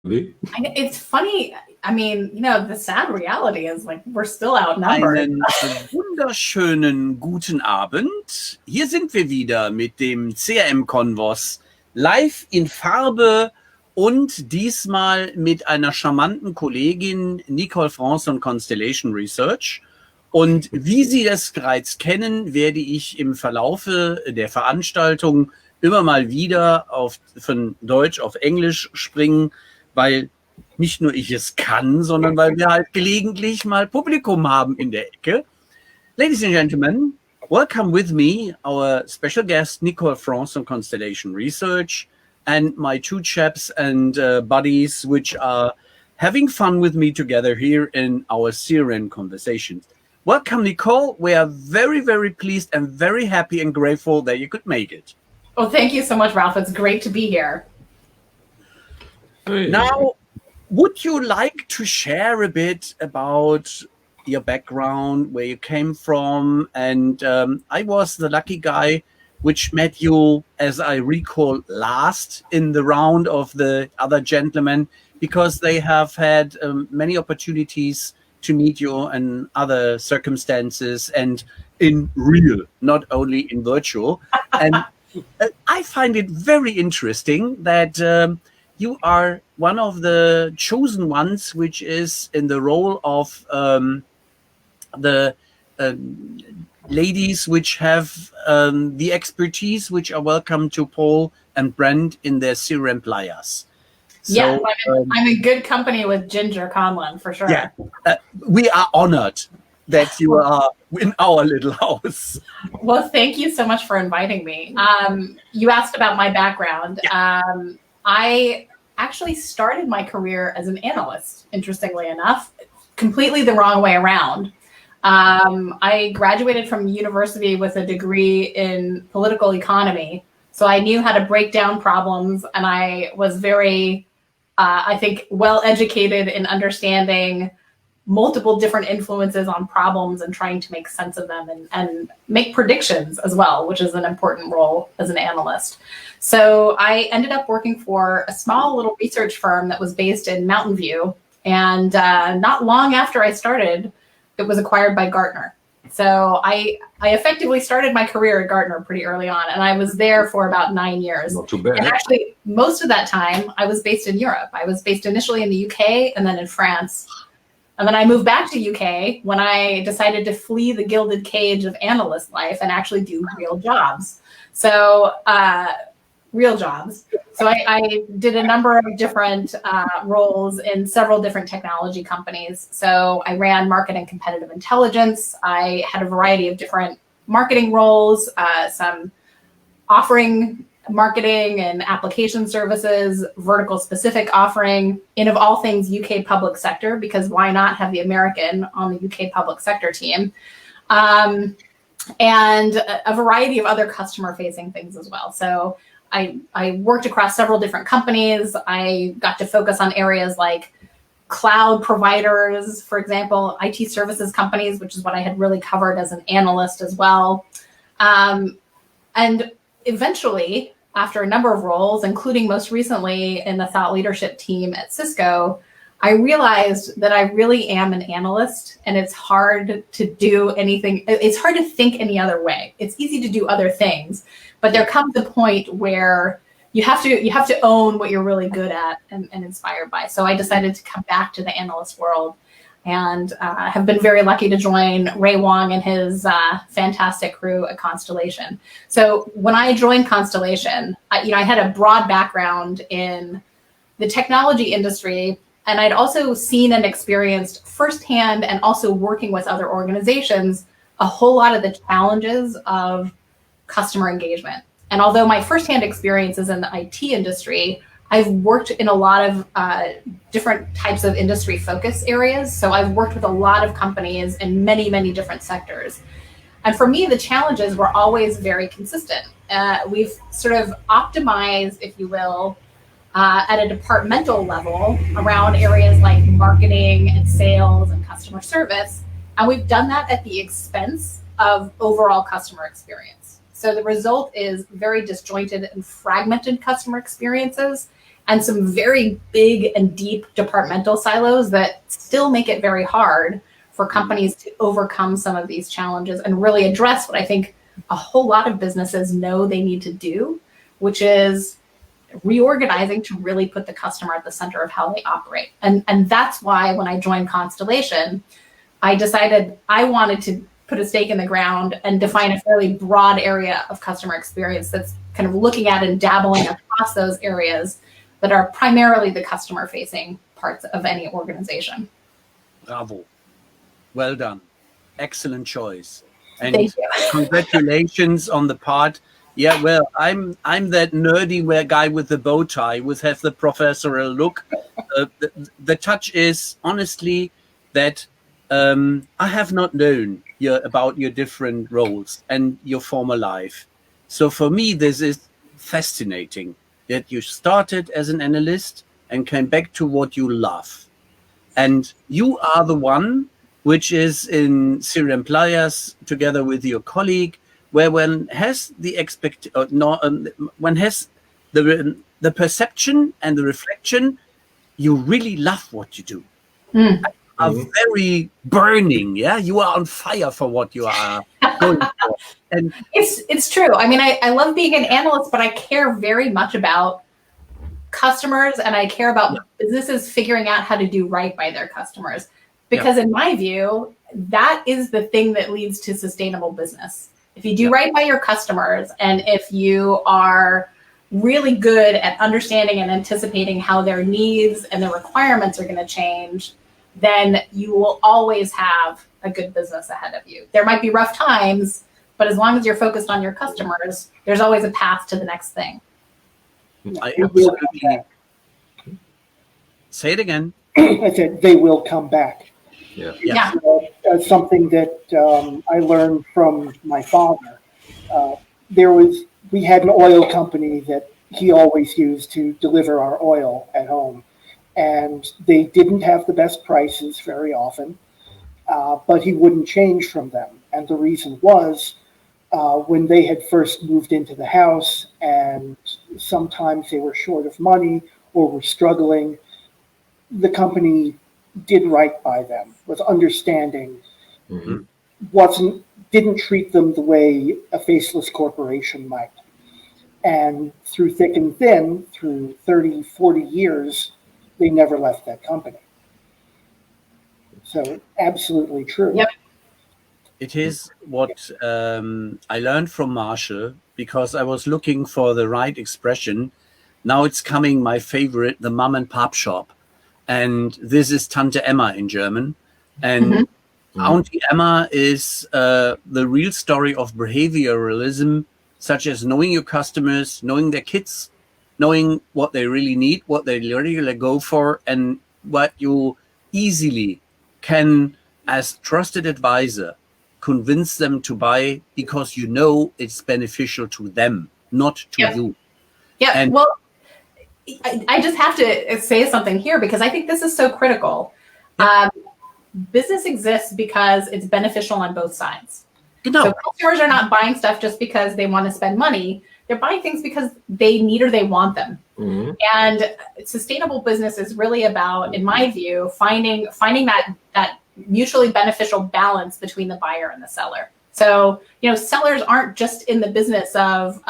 It's funny. I mean, the sad reality is like we're still outnumbered. Einen wunderschönen guten Abend. Hier sind wir wieder mit dem CRM-Konvos live in Farbe und diesmal mit einer charmanten Kollegin Nicole von Constellation Research. Und wie Sie es bereits kennen, werde ich im Verlaufe der Veranstaltung immer mal wieder von Deutsch auf Englisch springen, weil nicht nur ich es kann, sondern weil wir halt gelegentlich mal Publikum haben in der Ecke. Ladies and gentlemen, welcome with me our special guest Nicole from Constellation Research and my two chaps and buddies which are having fun with me together here in our CRM conversations. Welcome, Nicole. We are very, very pleased and very happy and grateful that you could make it. Well, thank you so much, Ralph. It's great to be here. Hey. Now, would you like to share a bit about your background, where you came from? And I was the lucky guy which met you, as I recall, last in the round of the other gentlemen, because they have had many opportunities to meet you in other circumstances and in real, not only in virtual. And I find it very interesting that you are one of the chosen ones, which is in the role of the ladies which have the expertise, which are welcome to Paul and Brent in their CRM players. Yeah, so, I'm in good company with Ginger Conlon, for sure. Yeah, we are honored that you are in our little house. Well, thank you so much for inviting me. You asked about my background. Yeah. I actually started my career as an analyst, interestingly enough, completely the wrong way around. I graduated from university with a degree in political economy, so I knew how to break down problems, and I was very, I think, well educated in understanding multiple different influences on problems and trying to make sense of them and make predictions as well, which is an important role as an analyst. So I ended up working for a small little research firm that was based in Mountain View. And not long after I started, it was acquired by Gartner. So I effectively started my career at Gartner pretty early on, and I was there for about 9 years. Not too bad. And actually, most of that time, I was based in Europe. I was based initially in the UK and then in France. And then I moved back to UK when I decided to flee the gilded cage of analyst life and actually do real jobs. So real jobs. So I did a number of different roles in several different technology companies. So I ran market and competitive intelligence. I had a variety of different marketing roles, some offering marketing and application services, vertical specific offering, and of all things UK public sector, because why not have the American on the UK public sector team, and a variety of other customer facing things as well. So I worked across several different companies. I got to focus on areas like cloud providers, for example, IT services companies, which is what I had really covered as an analyst as well. And eventually, after a number of roles, including most recently in the thought leadership team at Cisco, I realized that I really am an analyst, and it's hard to do anything. It's hard to think any other way. It's easy to do other things, but there comes a point where you have to own what you're really good at and inspired by. So I decided to come back to the analyst world, and have been very lucky to join Ray Wong and his fantastic crew at Constellation. So when I joined Constellation, I had a broad background in the technology industry, and I'd also seen and experienced firsthand, and also working with other organizations, a whole lot of the challenges of customer engagement. And although my firsthand experience is in the IT industry, I've worked in a lot of different types of industry focus areas. So I've worked with a lot of companies in many, many different sectors. And for me, the challenges were always very consistent. We've sort of optimized, if you will, at a departmental level around areas like marketing and sales and customer service. And we've done that at the expense of overall customer experience. So the result is very disjointed and fragmented customer experiences. and some very big and deep departmental silos that still make it very hard for companies to overcome some of these challenges and really address what I think a whole lot of businesses know they need to do, which is reorganizing to really put the customer at the center of how they operate. And that's why when I joined Constellation, I decided I wanted to put a stake in the ground and define a fairly broad area of customer experience that's kind of looking at and dabbling across those areas that are primarily the customer-facing parts of any organization. Bravo. Well done. Excellent choice. And Thank you. Congratulations on the part. Yeah, well, I'm that nerdy guy with the bow tie, with have the professorial look. The touch is honestly that I have not known about your different roles and your former life. So for me, this is fascinating that you started as an analyst and came back to what you love. And you are the one which is in CRM Players together with your colleague, where one has the one has the perception and the reflection. You really love what you do. Are very burning. Yeah, you are on fire for what you are going for. And it's true. I mean, I love being an analyst, but I care very much about customers, and I care about businesses figuring out how to do right by their customers. Because in my view, that is the thing that leads to sustainable business. If you do right by your customers, and if you are really good at understanding and anticipating how their needs and their requirements are going to change, then you will always have a good business ahead of you. There might be rough times, but as long as you're focused on your customers, there's always a path to the next thing. I absolutely. Say it again. I said they will come back. Yeah. Something that I learned from my father. We had an oil company that he always used to deliver our oil at home, and they didn't have the best prices very often, but he wouldn't change from them. And the reason was when they had first moved into the house, and sometimes they were short of money or were struggling, the company did right by them, was understanding, didn't treat them the way a faceless corporation might. And through thick and thin, through 30, 40 years, they never left that company. So absolutely true. Yep. It is what I learned from Marshall, because I was looking for the right expression. Now it's coming, my favorite, the mom and pop shop. And this is Tante Emma in German. And Auntie Emma is the real story of behavioralism, such as knowing your customers, knowing their kids, knowing what they really need, what they really go for, and what you easily can, as trusted advisor, convince them to buy because you know it's beneficial to them, not to you. Yeah, And well, I just have to say something here because I think this is so critical. Business exists because it's beneficial on both sides. Genau. So customers are not buying stuff just because they want to spend money. They're buying things because they need or they want them. And sustainable business is really about, in my view, finding that mutually beneficial balance between the buyer and the seller. So, sellers aren't just in the business of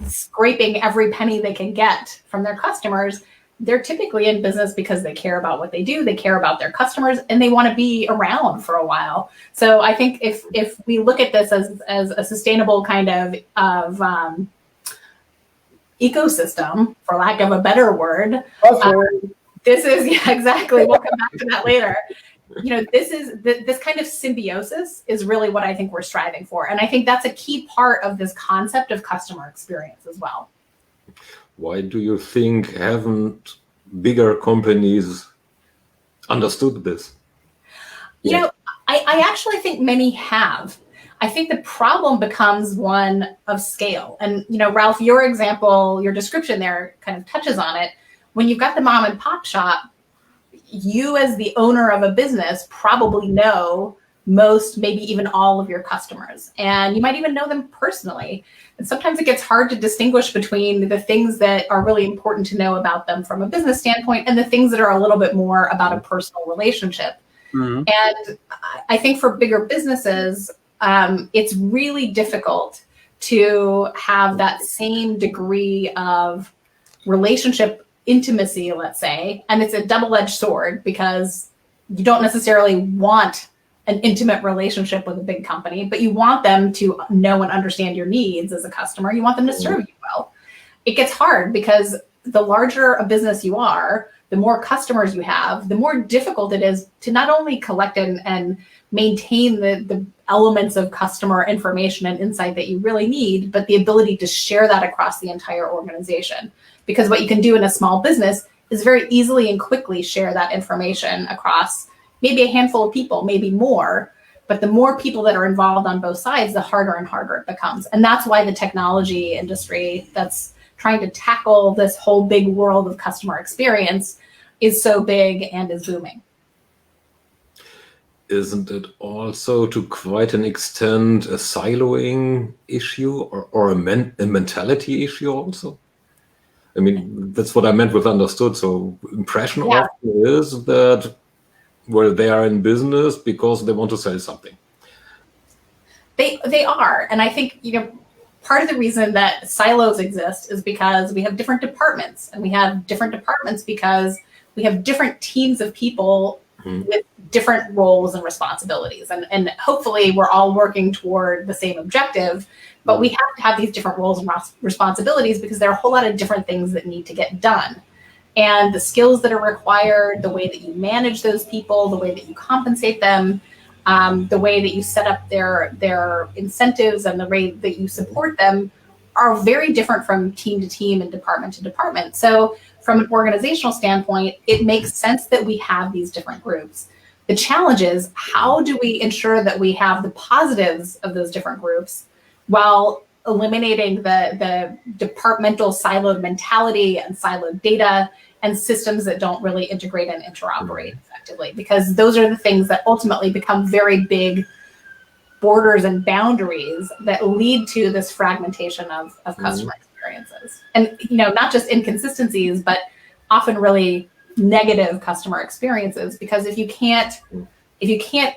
scraping every penny they can get from their customers. They're typically in business because they care about what they do, they care about their customers, and they want to be around for a while. So I think if we look at this as a sustainable kind of ecosystem, for lack of a better word, this is exactly. We'll come back to that later. This kind of symbiosis is really what I think we're striving for, and I think that's a key part of this concept of customer experience as well. Why do you think haven't bigger companies understood this? I actually think many have. I think the problem becomes one of scale. And, Ralph, your example, your description there kind of touches on it. When you've got the mom and pop shop, you as the owner of a business probably know most, maybe even all of your customers. And you might even know them personally. And sometimes it gets hard to distinguish between the things that are really important to know about them from a business standpoint and the things that are a little bit more about a personal relationship. And I think for bigger businesses, it's really difficult to have that same degree of relationship intimacy, let's say, and it's a double-edged sword because you don't necessarily want an intimate relationship with a big company, but you want them to know and understand your needs as a customer. You want them to serve you well. It gets hard because the larger a business you are, the more customers you have, the more difficult it is to not only collect and maintain the elements of customer information and insight that you really need, but the ability to share that across the entire organization. Because what you can do in a small business is very easily and quickly share that information across maybe a handful of people, maybe more, but the more people that are involved on both sides, the harder and harder it becomes. And that's why the technology industry that's trying to tackle this whole big world of customer experience is so big and is booming. Isn't it also to quite an extent a siloing issue or a mentality issue also? I mean, that's what I meant with understood. So impression often is that, well, they are in business because they want to sell something. They are. And I think, part of the reason that silos exist is because we have different departments, and we have different departments because we have different teams of people with different roles and responsibilities. And hopefully we're all working toward the same objective, but we have to have these different roles and responsibilities because there are a whole lot of different things that need to get done. And the skills that are required, the way that you manage those people, the way that you compensate them, the way that you set up their incentives and the way that you support them are very different from team to team and department to department. So from an organizational standpoint, it makes sense that we have these different groups. The challenge is, how do we ensure that we have the positives of those different groups while eliminating the departmental siloed mentality and siloed data and systems that don't really integrate and interoperate effectively? Because those are the things that ultimately become very big borders and boundaries that lead to this fragmentation of customer experiences. And, not just inconsistencies, but often really negative customer experiences, because if you can't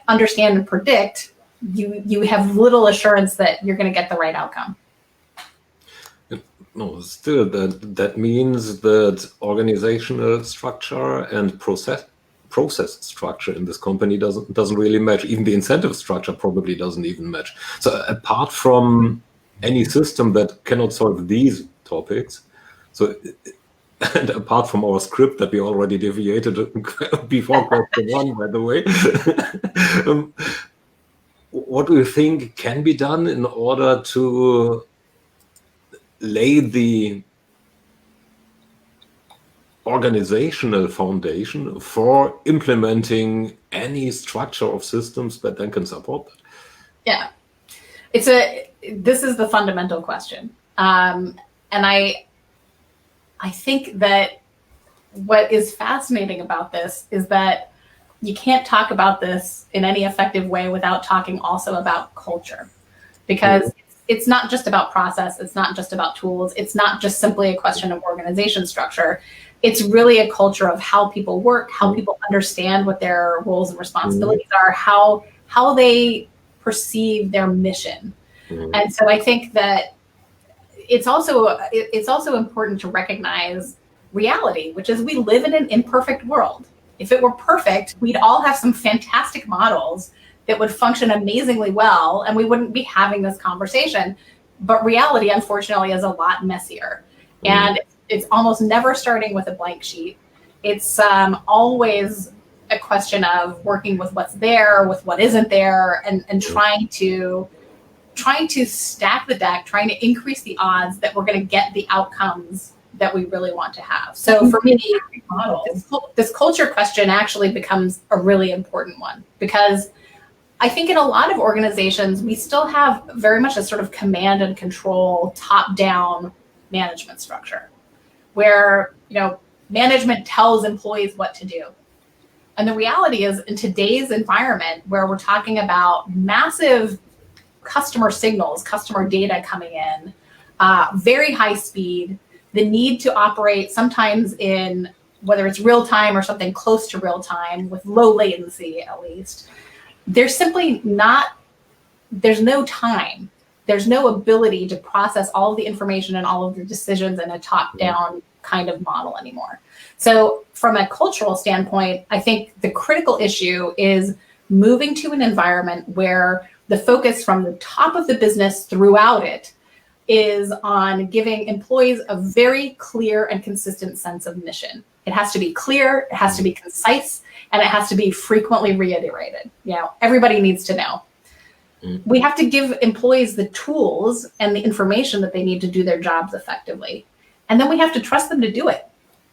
understand and predict, you have little assurance that you're going to get the right outcome. No, still that means that organizational structure and process structure in this company doesn't really match. Even the incentive structure probably doesn't even match. So apart from any system that cannot solve these topics, and apart from our script that we already deviated before question one, by the way, what do you think can be done in order to lay the organizational foundation for implementing any structure of systems that then can support that? Yeah, this is the fundamental question. And I think that what is fascinating about this is that you can't talk about this in any effective way without talking also about culture, because it's not just about process. It's not just about tools. It's not just simply a question of organization structure. It's really a culture of how people work, how people understand what their roles and responsibilities are, how they perceive their mission. And so I think that it's also important to recognize reality, which is we live in an imperfect world. If it were perfect, we'd all have some fantastic models that would function amazingly well, and we wouldn't be having this conversation. But reality, unfortunately, is a lot messier. And it's almost never starting with a blank sheet. It's always a question of working with what's there, with what isn't there, and trying to stack the deck, trying to increase the odds that we're going to get the outcomes that we really want to have. So for me, this culture question actually becomes a really important one, because I think in a lot of organizations, we still have very much a sort of command and control, top-down management structure, where management tells employees what to do. And the reality is, in today's environment where we're talking about massive customer signals, customer data coming in, very high speed, the need to operate sometimes in whether it's real time or something close to real time with low latency, at least, there's simply not, there's no time. There's no ability to process all of the information and all of the decisions in a top-down kind of model anymore. So from a cultural standpoint, I think the critical issue is moving to an environment where the focus from the top of the business throughout it is on giving employees a very clear and consistent sense of mission. It has to be clear, it has to be concise, and it has to be frequently reiterated. You know, everybody needs to know. We have to give employees the tools and the information that they need to do their jobs effectively. And then we have to trust them to do it.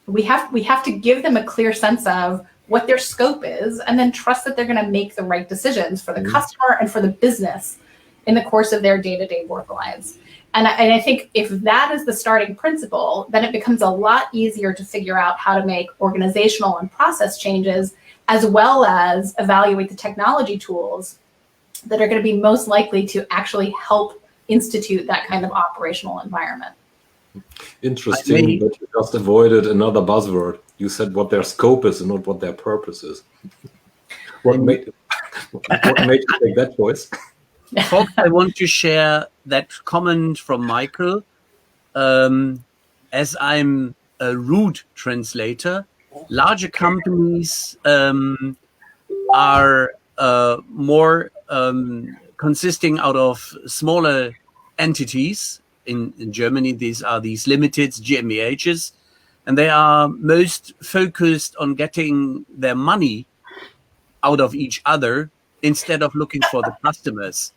We have to give them a clear sense of what their scope is, and then trust that they're going to make the right decisions for the customer and for the business in the course of their day-to-day work lives. And I think if that is the starting principle, then it becomes a lot easier to figure out how to make organizational and process changes, as well as evaluate the technology tools that are going to be most likely to actually help institute that kind of operational environment. Interesting that you just avoided another buzzword. You said what their scope is and not what their purpose is. What made you take that choice? Folks, I want to share that comment from Michael. As I'm a rude translator, larger companies are more consisting out of smaller entities. In Germany, these are these limited GmbHs, and they are most focused on getting their money out of each other instead of looking for the customers.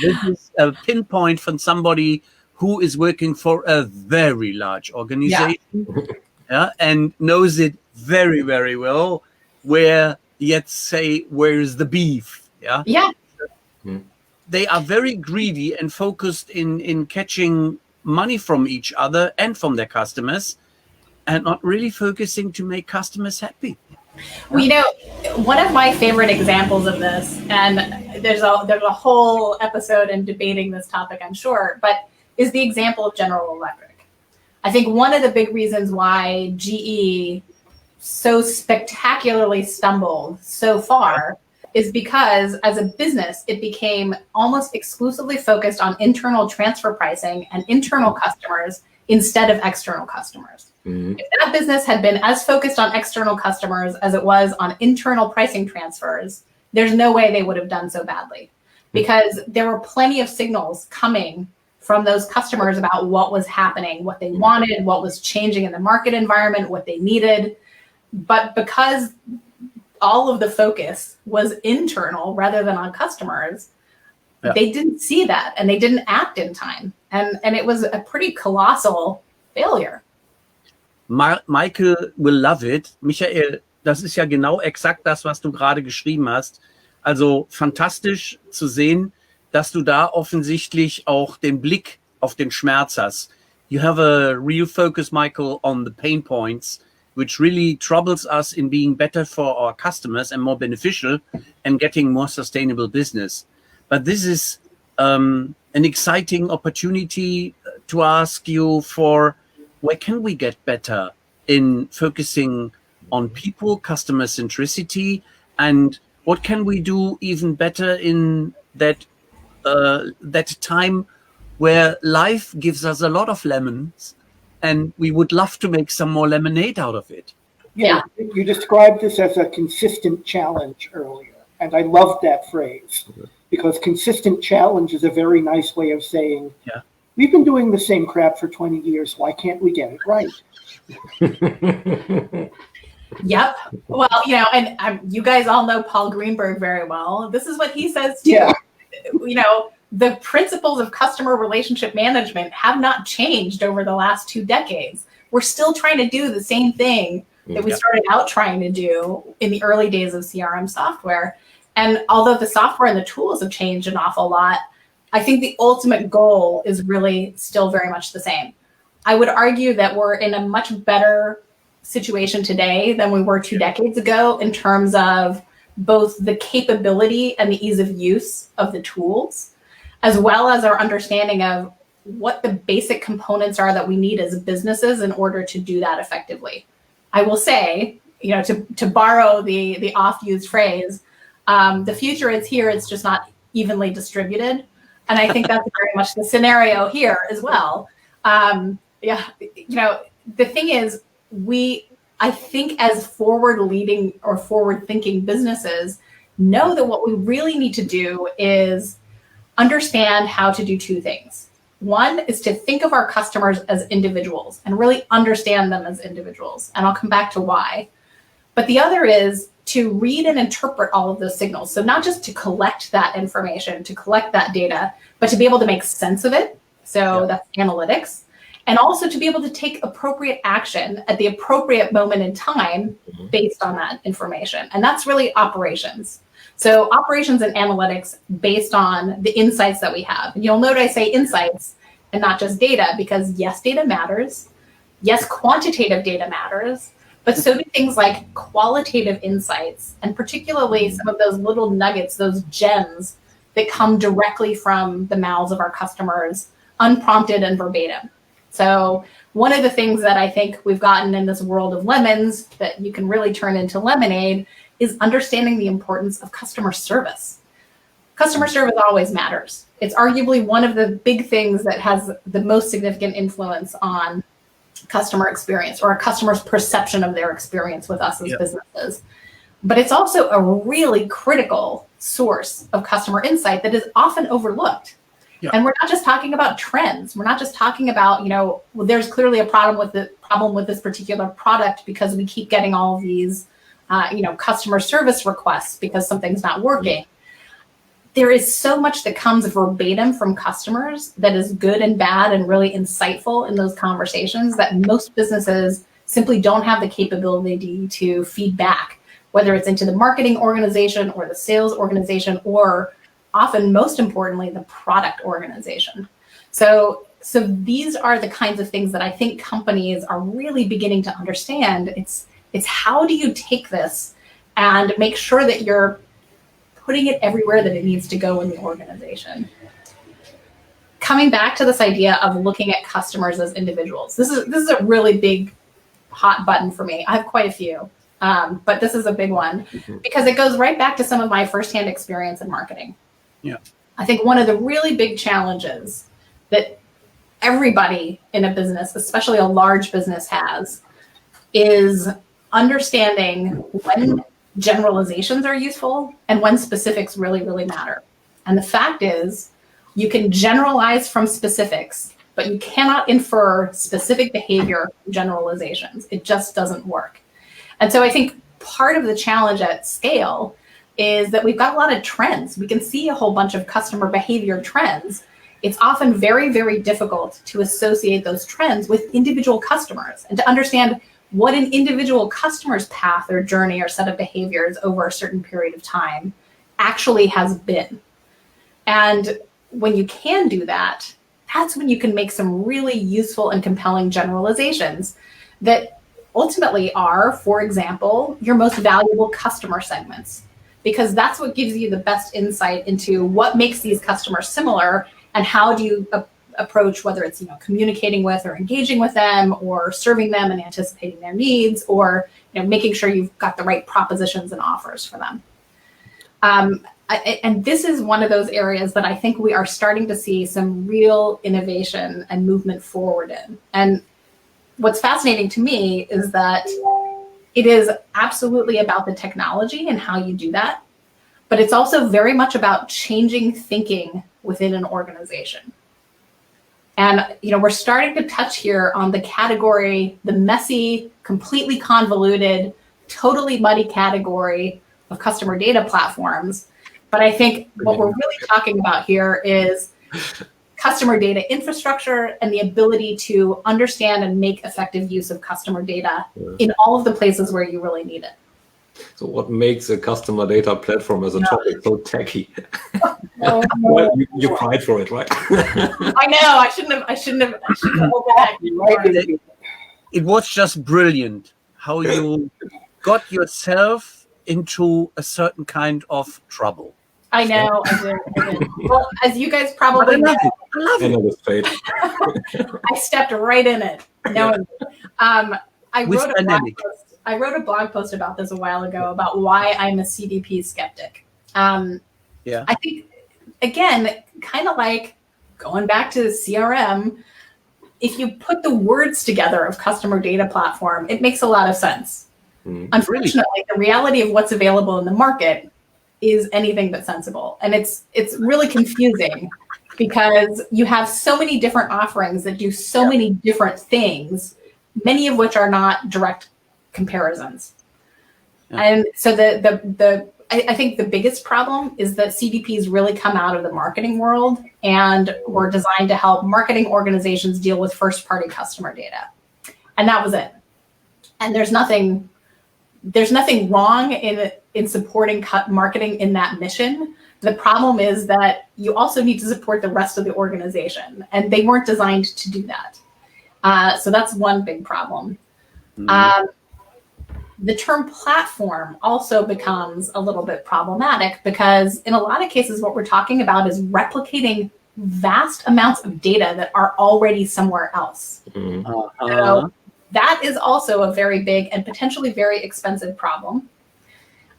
This is a pinpoint from somebody who is working for a very large organization and knows it very, very well, where yet say, where's the beef? They are very greedy and focused in catching money from each other and from their customers, and not really focusing to make customers happy. Well, you know, one of my favorite examples of this, and there's a whole episode in debating this topic, I'm sure, but is the example of General Electric. I think one of the big reasons why GE so spectacularly stumbled so far is because as a business, it became almost exclusively focused on internal transfer pricing and internal customers instead of external customers. If that business had been as focused on external customers as it was on internal pricing transfers, there's no way they would have done so badly, because there were plenty of signals coming from those customers about what was happening, what they wanted, what was changing in the market environment, what they needed. But because all of the focus was internal rather than on customers, they didn't see that and they didn't act in time. And it was a pretty colossal failure. Michael will love it. Michael, das ist ja genau exakt das, was du gerade geschrieben hast. Also fantastisch zu sehen, dass du da offensichtlich auch den Blick auf den Schmerz hast. You have a real focus, Michael, on the pain points, which really troubles us in being better for our customers and more beneficial and getting more sustainable business. But this is an exciting opportunity to ask you for where can we get better in focusing on people, customer centricity, and what can we do even better in that time where life gives us a lot of lemons and we would love to make some more lemonade out of it. Yeah, you described this as a consistent challenge earlier, and I love that phrase, because consistent challenge is a very nice way of saying, we've been doing the same crap for 20 years. Why can't we get it right? Yep. Well, you know, and you guys all know Paul Greenberg very well. This is what he says too. Yeah. You know, the principles of customer relationship management have not changed over the last 2 decades. We're still trying to do the same thing that we started out trying to do in the early days of CRM software. And although the software and the tools have changed an awful lot, I think the ultimate goal is really still very much the same. I would argue that we're in a much better situation today than we were 2 decades ago in terms of both the capability and the ease of use of the tools, as well as our understanding of what the basic components are that we need as businesses in order to do that effectively. I will say, to borrow the oft-used phrase, the future is here, it's just not evenly distributed. And I think that's very much the scenario here as well. The thing is, I think as forward-leading or forward-thinking businesses know that what we really need to do is understand how to do 2 things. One is to think of our customers as individuals and really understand them as individuals. And I'll come back to why. But the other is to read and interpret all of those signals. So not just to collect that information, to collect that data, but to be able to make sense of it. So that's analytics. And also to be able to take appropriate action at the appropriate moment in time based on that information. And that's really operations. So operations and analytics based on the insights that we have. And you'll note I say insights and not just data, because yes, data matters. Yes, quantitative data matters, but so do things like qualitative insights, and particularly some of those little nuggets, those gems that come directly from the mouths of our customers, unprompted and verbatim. So one of the things that I think we've gotten in this world of lemons that you can really turn into lemonade is understanding the importance of customer service. Customer service always matters. It's arguably one of the big things that has the most significant influence on customer experience, or a customer's perception of their experience with us as businesses. But it's also a really critical source of customer insight that is often overlooked. And we're not just talking about trends. We're not just talking about, there's clearly a problem with this particular product because we keep getting all of these, customer service requests because something's not working. There is so much that comes verbatim from customers that is good and bad and really insightful in those conversations that most businesses simply don't have the capability to feed back, whether it's into the marketing organization or the sales organization, or often, most importantly, the product organization. So these are the kinds of things that I think companies are really beginning to understand. It's how do you take this and make sure that you're putting it everywhere that it needs to go in the organization. Coming back to this idea of looking at customers as individuals, this is a really big hot button for me. I have quite a few, but this is a big one because it goes right back to some of my firsthand experience in marketing. I think one of the really big challenges that everybody in a business, especially a large business, has is understanding when generalizations are useful and when specifics really, really matter. And the fact is, you can generalize from specifics, but you cannot infer specific behavior from generalizations. It just doesn't work. And so I think part of the challenge at scale is that we've got a lot of trends. We can see a whole bunch of customer behavior trends. It's often very, very difficult to associate those trends with individual customers and to understand what an individual customer's path or journey or set of behaviors over a certain period of time actually has been. And when you can do that, that's when you can make some really useful and compelling generalizations that ultimately are, for example, your most valuable customer segments, because that's what gives you the best insight into what makes these customers similar and how do you approach, whether it's communicating with or engaging with them or serving them and anticipating their needs, or making sure you've got the right propositions and offers for them. And this is one of those areas that I think we are starting to see some real innovation and movement forward in. And what's fascinating to me is that it is absolutely about the technology and how you do that, but it's also very much about changing thinking within an organization. And we're starting to touch here on the category, the messy, completely convoluted, totally muddy category of customer data platforms. But I think what we're really talking about here is customer data infrastructure and the ability to understand and make effective use of customer data in all of the places where you really need it. So what makes a customer data platform as a topic so tacky? Well, you cried for it, right? I know. I shouldn't have held back. It was just brilliant. how you got yourself into a certain kind of trouble. I know, I did. Well, as you guys probably know, I love it. Another fate. I stepped right in it. Knowing, I With wrote a blog dynamic. post. I wrote a blog post about this a while ago about why I'm a CDP skeptic. Yeah. I think, again, kind of like going back to CRM, if you put the words together of customer data platform, it makes a lot of sense. Unfortunately, the reality of what's available in the market is anything but sensible. And it's really confusing because you have so many different offerings that do so many different things, many of which are not direct comparisons. Yeah. And so I think the biggest problem is that CDPs really come out of the marketing world and were designed to help marketing organizations deal with first-party customer data. And that was it. And there's nothing wrong in supporting marketing in that mission. The problem is that you also need to support the rest of the organization, and they weren't designed to do that. So that's one big problem. The term platform also becomes a little bit problematic because in a lot of cases, what we're talking about is replicating vast amounts of data that are already somewhere else. So that is also a very big and potentially very expensive problem.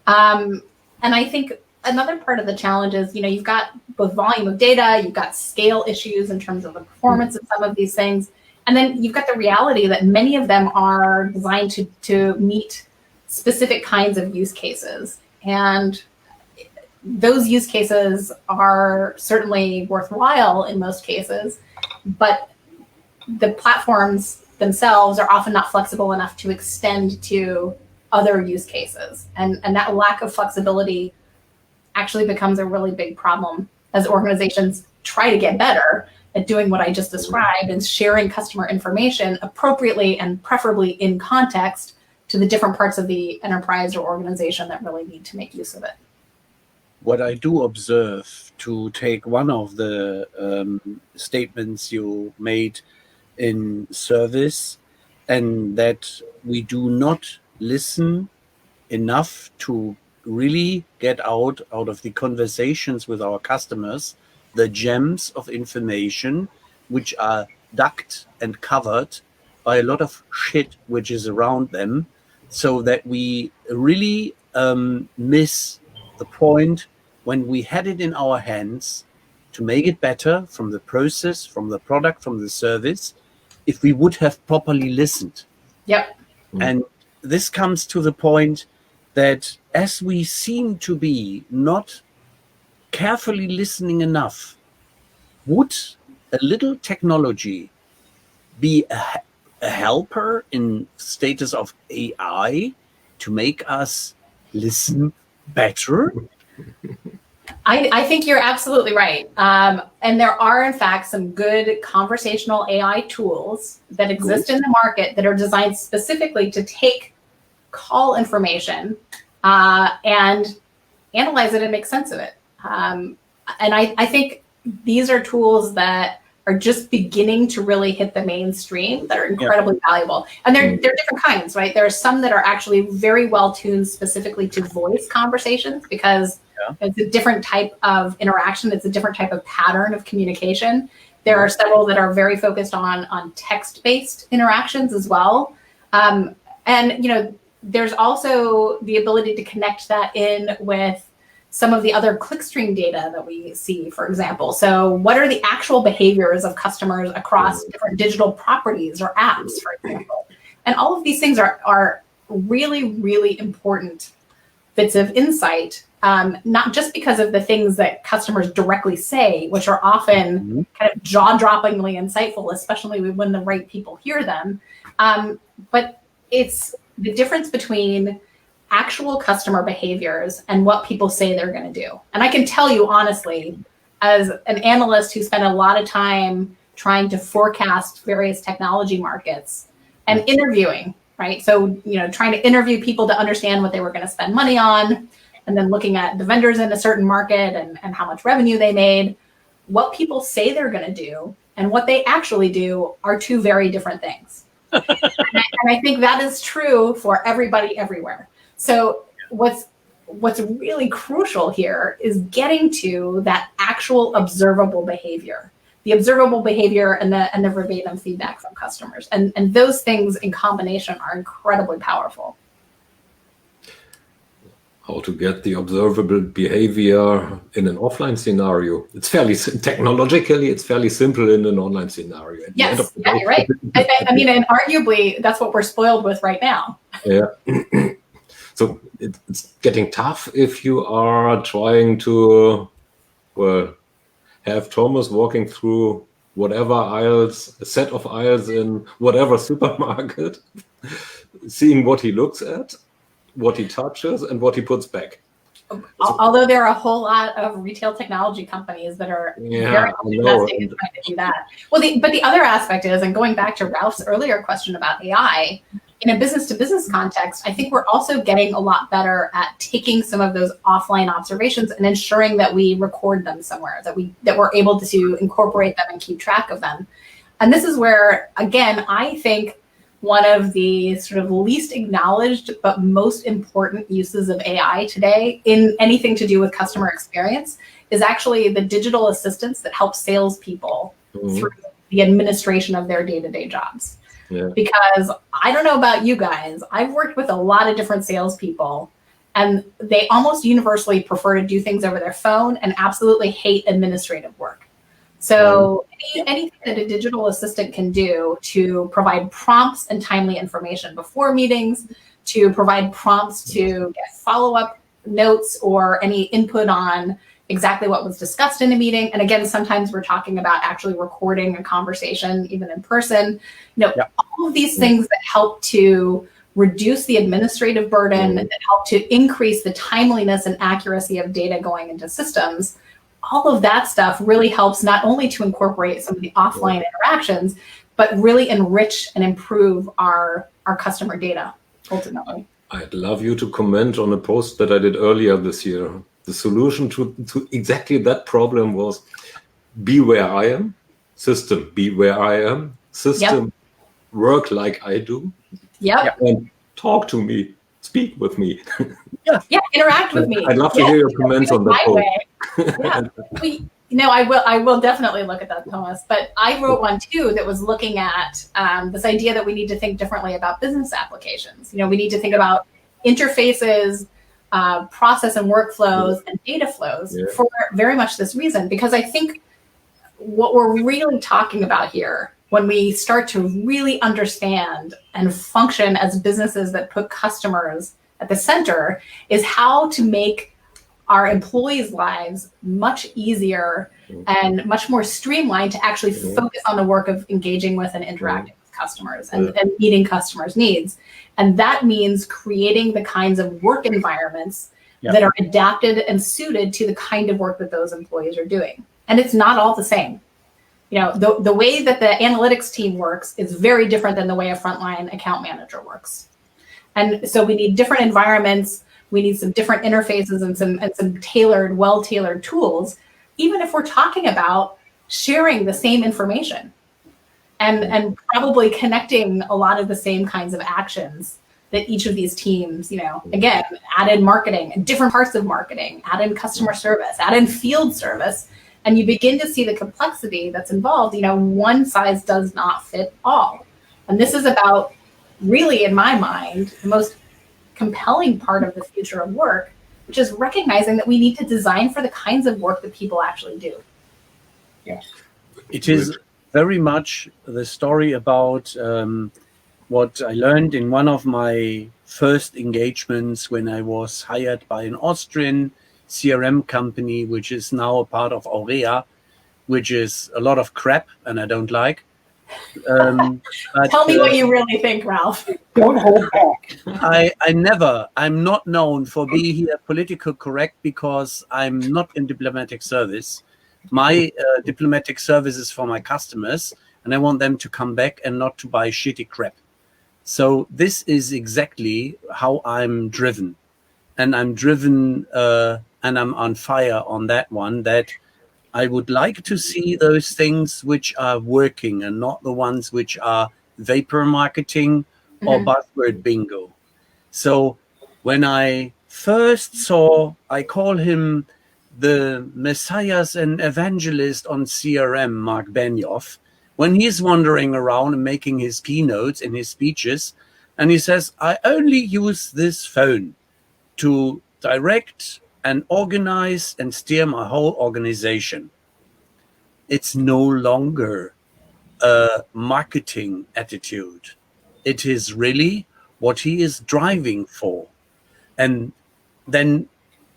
And I think another part of the challenge is, you've got both volume of data, you've got scale issues in terms of the performance of some of these things. And then you've got the reality that many of them are designed to meet specific kinds of use cases. And those use cases are certainly worthwhile in most cases, but the platforms themselves are often not flexible enough to extend to other use cases. And that lack of flexibility actually becomes a really big problem as organizations try to get better at doing what I just described and sharing customer information appropriately and preferably in context to the different parts of the enterprise or organization that really need to make use of it. What I do observe, to take one of the statements you made in service, and that we do not listen enough to really get out of the conversations with our customers the gems of information which are ducked and covered by a lot of shit which is around them, so that we really miss the point when we had it in our hands to make it better from the process, from the product, from the service, if we would have properly listened. Yep. And this comes to the point that as we seem to be not carefully listening enough, would a little technology be a helper in status of AI to make us listen better? I think you're absolutely right. And there are, in fact, some good conversational AI tools that exist in the market that are designed specifically to take call information and analyze it and make sense of it. And I think these are tools that are just beginning to really hit the mainstream that are incredibly valuable. And they're different kinds, right? There are some that are actually very well tuned specifically to voice conversations because it's a different type of interaction. It's a different type of pattern of communication. There are several that are very focused on text-based interactions as well. And, there's also the ability to connect that in with some of the other clickstream data that we see, for example. So what are the actual behaviors of customers across different digital properties or apps, for example? And all of these things are really, really important bits of insight, not just because of the things that customers directly say, which are often kind of jaw-droppingly insightful, especially when the right people hear them, but it's the difference between actual customer behaviors and what people say they're going to do. And I can tell you honestly, as an analyst who spent a lot of time trying to forecast various technology markets and interviewing, right? So, trying to interview people to understand what they were going to spend money on, and then looking at the vendors in a certain market and how much revenue they made, what people say they're going to do and what they actually do are two very different things. And I think that is true for everybody everywhere. So what's really crucial here is getting to that actual observable behavior, the observable behavior and the verbatim feedback from customers. And those things in combination are incredibly powerful. How to get the observable behavior in an offline scenario. It's technologically, it's fairly simple in an online scenario. Yes, yeah, you're right. I mean, and arguably, that's what we're spoiled with right now. Yeah. So it's getting tough if you are trying to, have Thomas walking through whatever aisles, a set of aisles in whatever supermarket, seeing what he looks at, what he touches, and what he puts back. Although there are a whole lot of retail technology companies that are very investing in trying to do that. Well, but the other aspect is, and going back to Ralph's earlier question about AI, in a business-to-business context, I think we're also getting a lot better at taking some of those offline observations and ensuring that we record them somewhere, that we're able to incorporate them and keep track of them. And this is where, again, I think one of the sort of least acknowledged but most important uses of AI today in anything to do with customer experience is actually the digital assistants that help salespeople through the administration of their day-to-day jobs. Yeah. Because I don't know about you guys, I've worked with a lot of different salespeople, and they almost universally prefer to do things over their phone and absolutely hate administrative work. So anything that a digital assistant can do to provide prompts and timely information before meetings, to provide prompts to get follow-up notes or any input on exactly what was discussed in a meeting. And again, sometimes we're talking about actually recording a conversation, even in person. All of these things that help to reduce the administrative burden, that help to increase the timeliness and accuracy of data going into systems. All of that stuff really helps not only to incorporate some of the offline interactions, but really enrich and improve our customer data, ultimately. I'd love you to comment on a post that I did earlier this year. The solution to exactly that problem was be where I am, system, be where I am, system, work like I do, and talk to me, speak with me. Interact with me. I'd love to hear your comments on that post. I will definitely look at that, Thomas. But I wrote one too that was looking at this idea that we need to think differently about business applications. We need to think about interfaces, process and workflows, and data flows for very much this reason. Because I think what we're really talking about here, when we start to really understand and function as businesses that put customers at the center, is how to make our employees' lives much easier and much more streamlined to actually focus on the work of engaging with and interacting with customers and meeting customers' needs. And that means creating the kinds of work environments that are adapted and suited to the kind of work that those employees are doing. And it's not all the same. The way that the analytics team works is very different than the way a frontline account manager works. And so we need different environments. We need some different interfaces and some well-tailored tools, even if we're talking about sharing the same information and probably connecting a lot of the same kinds of actions that each of these teams, again, add in marketing, different parts of marketing, add in customer service, add in field service, and you begin to see the complexity that's involved. One size does not fit all. And this is about, really, in my mind, the most compelling part of the future of work, which is recognizing that we need to design for the kinds of work that people actually do. Yes. It is very much the story about what I learned in one of my first engagements when I was hired by an Austrian CRM company, which is now a part of Aurea, which is a lot of crap and I don't like. Tell me what you really think, Ralph. Don't hold back. I'm not known for being here political correct because I'm not in diplomatic service. My diplomatic service is for my customers, and I want them to come back and not to buy shitty crap. So this is exactly how I'm driven. And I'm driven and I'm on fire on that one, that I would like to see those things which are working and not the ones which are vapor marketing or buzzword bingo. So when I first saw, I call him the messiahs and evangelist on CRM, Mark Benioff, when he's wandering around and making his keynotes and his speeches, and he says, I only use this phone to direct and organize and steer my whole organization. It's no longer a marketing attitude. It is really what he is driving for. And then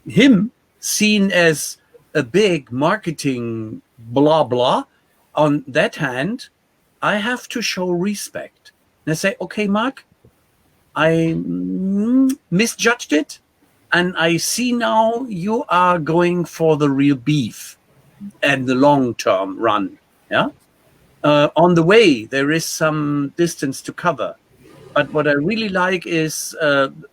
him seen as a big marketing blah blah, on that hand, I have to show respect. And I say, okay, Mark, I misjudged it, and I see now you are going for the real beef and the long-term run. Yeah. On the way, there is some distance to cover. But what I really like is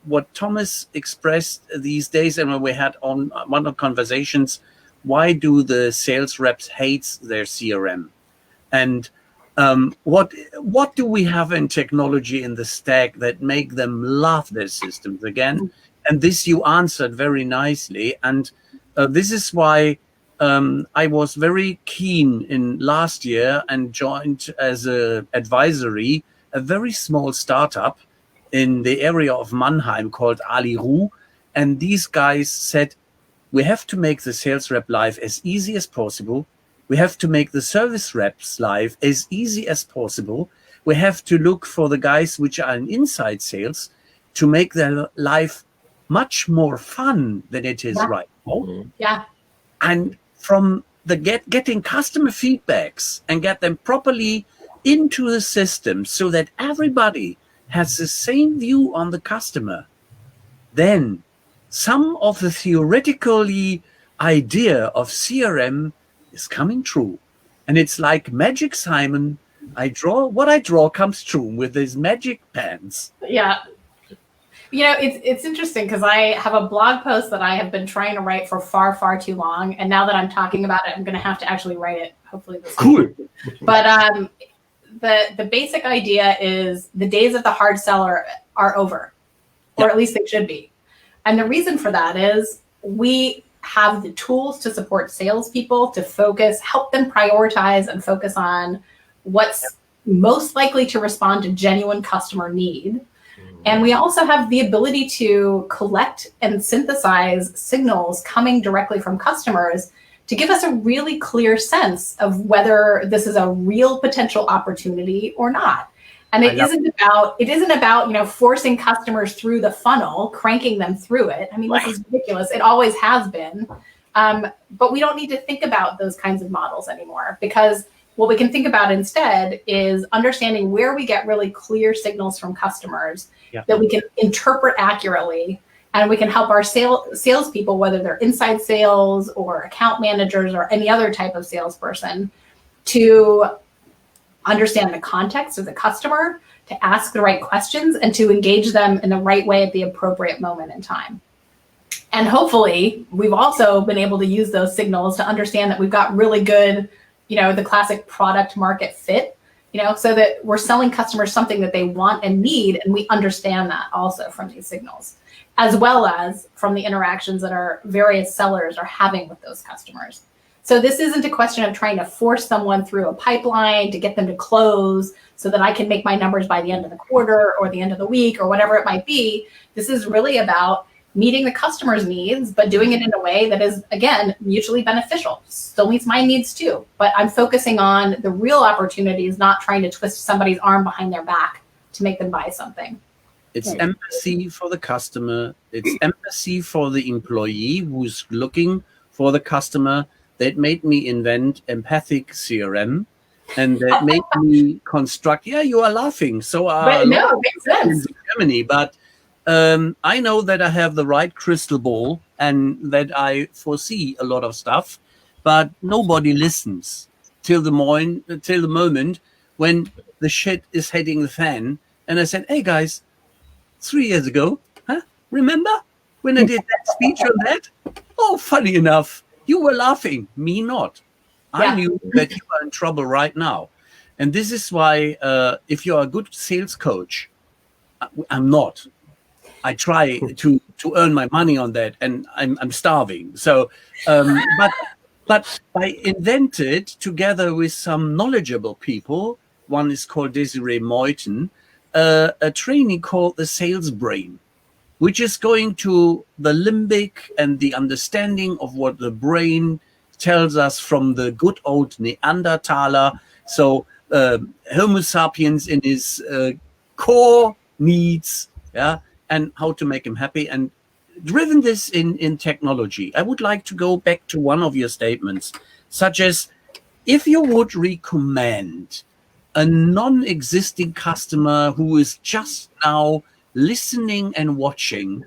what Thomas expressed these days, and when we had on one of conversations, why do the sales reps hate their CRM? And what do we have in technology in the stack that make them love their systems again? And this you answered very nicely. And this is why I was very keen in last year and joined as an advisory a very small startup in the area of Mannheim called Aliru. And these guys said, we have to make the sales rep life as easy as possible. We have to make the service reps life as easy as possible. We have to look for the guys which are in inside sales to make their life much more fun than it is right now. Yeah. And from the getting customer feedbacks and get them properly into the system so that everybody has the same view on the customer, then some of the theoretically idea of CRM is coming true. And it's like magic, Simon. What I draw comes true with these magic pens. Yeah. You know, it's interesting because I have a blog post that I have been trying to write for far, far too long. And now that I'm talking about it, I'm going to have to actually write it, hopefully this week. But the basic idea is the days of the hard seller are over, or at least they should be. And the reason for that is we have the tools to support salespeople to focus, help them prioritize and focus on what's most likely to respond to genuine customer need. And we also have the ability to collect and synthesize signals coming directly from customers to give us a really clear sense of whether this is a real potential opportunity or not. And it isn't about, you know, forcing customers through the funnel, cranking them through it. I mean, this is ridiculous. It always has been. But we don't need to think about those kinds of models anymore, because what we can think about instead is understanding where we get really clear signals from customers that we can interpret accurately, and we can help our salespeople, whether they're inside sales or account managers or any other type of salesperson, to understand the context of the customer, to ask the right questions, and to engage them in the right way at the appropriate moment in time. And hopefully, we've also been able to use those signals to understand that we've got really good, you know, the classic product market fit, you know, so that we're selling customers something that they want and need, and we understand that also from these signals, as well as from the interactions that our various sellers are having with those customers. So this isn't a question of trying to force someone through a pipeline to get them to close so that I can make my numbers by the end of the quarter or the end of the week or whatever it might be. This is really about meeting the customer's needs, but doing it in a way that is, again, mutually beneficial. Still meets my needs too, but I'm focusing on the real opportunities, not trying to twist somebody's arm behind their back to make them buy something. It's empathy for the customer. It's empathy for the employee who's looking for the customer. That made me invent empathic CRM, and that made me construct. Yeah, you are laughing. So but no, it makes sense. In Germany, but I know that I have the right crystal ball and that I foresee a lot of stuff, but nobody listens till the moment when the shit is hitting the fan. And I said, "Hey guys, 3 years ago, remember when I did that speech on that? Oh, funny enough, you were laughing, me not. I knew that you are in trouble right now." And this is why if you're a good sales coach, I'm not. I try to earn my money on that, and I'm starving. So, but I invented, together with some knowledgeable people, one is called Desiree Moyton, a training called the Sales Brain, which is going to the limbic and the understanding of what the brain tells us from the good old Neanderthaler. So Homo sapiens in his core needs, and how to make him happy, and driven this in technology. I would like to go back to one of your statements, such as if you would recommend a non-existing customer who is just now listening and watching,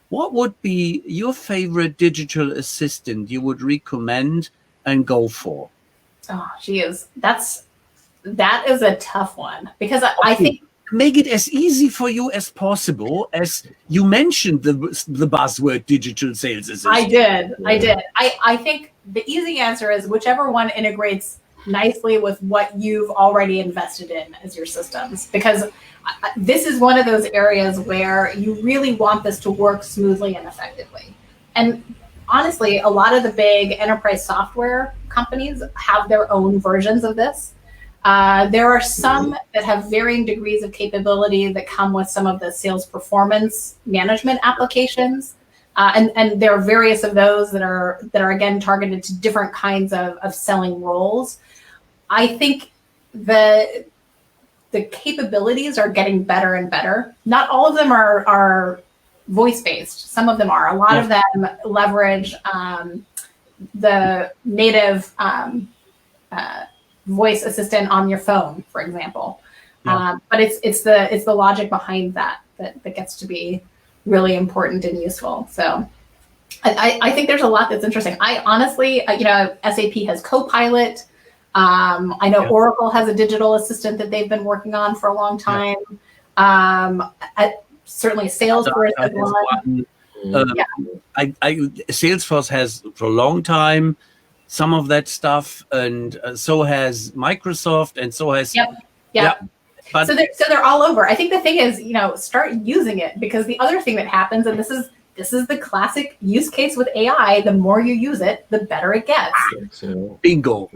what would be your favorite digital assistant you would recommend and go for? Oh, geez, that is a tough one, because I think make it as easy for you as possible, as you mentioned the buzzword digital sales assistant. I did. I think the easy answer is whichever one integrates nicely with what you've already invested in as your systems, because this is one of those areas where you really want this to work smoothly and effectively. And honestly, a lot of the big enterprise software companies have their own versions of this. There are some that have varying degrees of capability that come with some of the sales performance management applications. And there are various of those that are again targeted to different kinds of selling roles. I think the capabilities are getting better and better. Not all of them are voice-based. Some of them are. A lot of them leverage the native voice assistant on your phone, for example. But it's the logic behind that gets to be really important and useful. So I think there's a lot that's interesting. I honestly, SAP has Copilot. I know Oracle has a digital assistant that they've been working on for a long time. Certainly Salesforce has one. Salesforce has for a long time some of that stuff, and so has Microsoft, and so has But so they're all over. I think the thing is, start using it, because the other thing that happens, and this is the classic use case with AI, the more you use it, the better it gets. Bingo.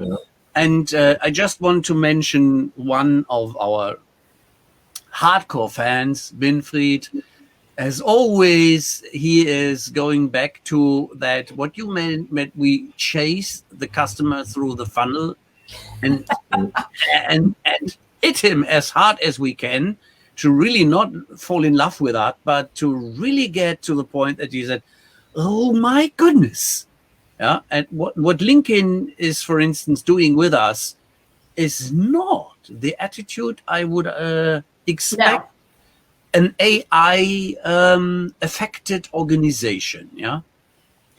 And I just want to mention one of our hardcore fans, Winfried. As always, he is going back to that, what you meant, we chase the customer through the funnel and hit him as hard as we can to really not fall in love with that, but to really get to the point that he said, oh my goodness. Yeah, and what LinkedIn is, for instance, doing with us is not the attitude I would expect an AI affected organization,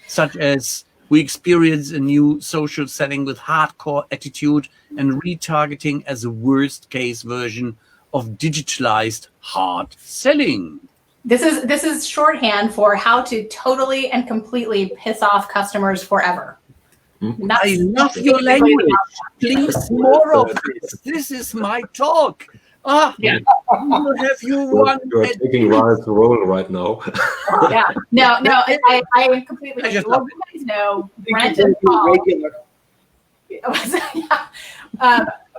such as we experience a new social setting with hardcore attitude and retargeting as a worst case version of digitalized hard selling. This is shorthand for how to totally and completely piss off customers forever. I love your language. Please, more of this. This is my talk. Have you one? You're taking Ryan's role right now. No, I am completely. You guys know Brent and Paul.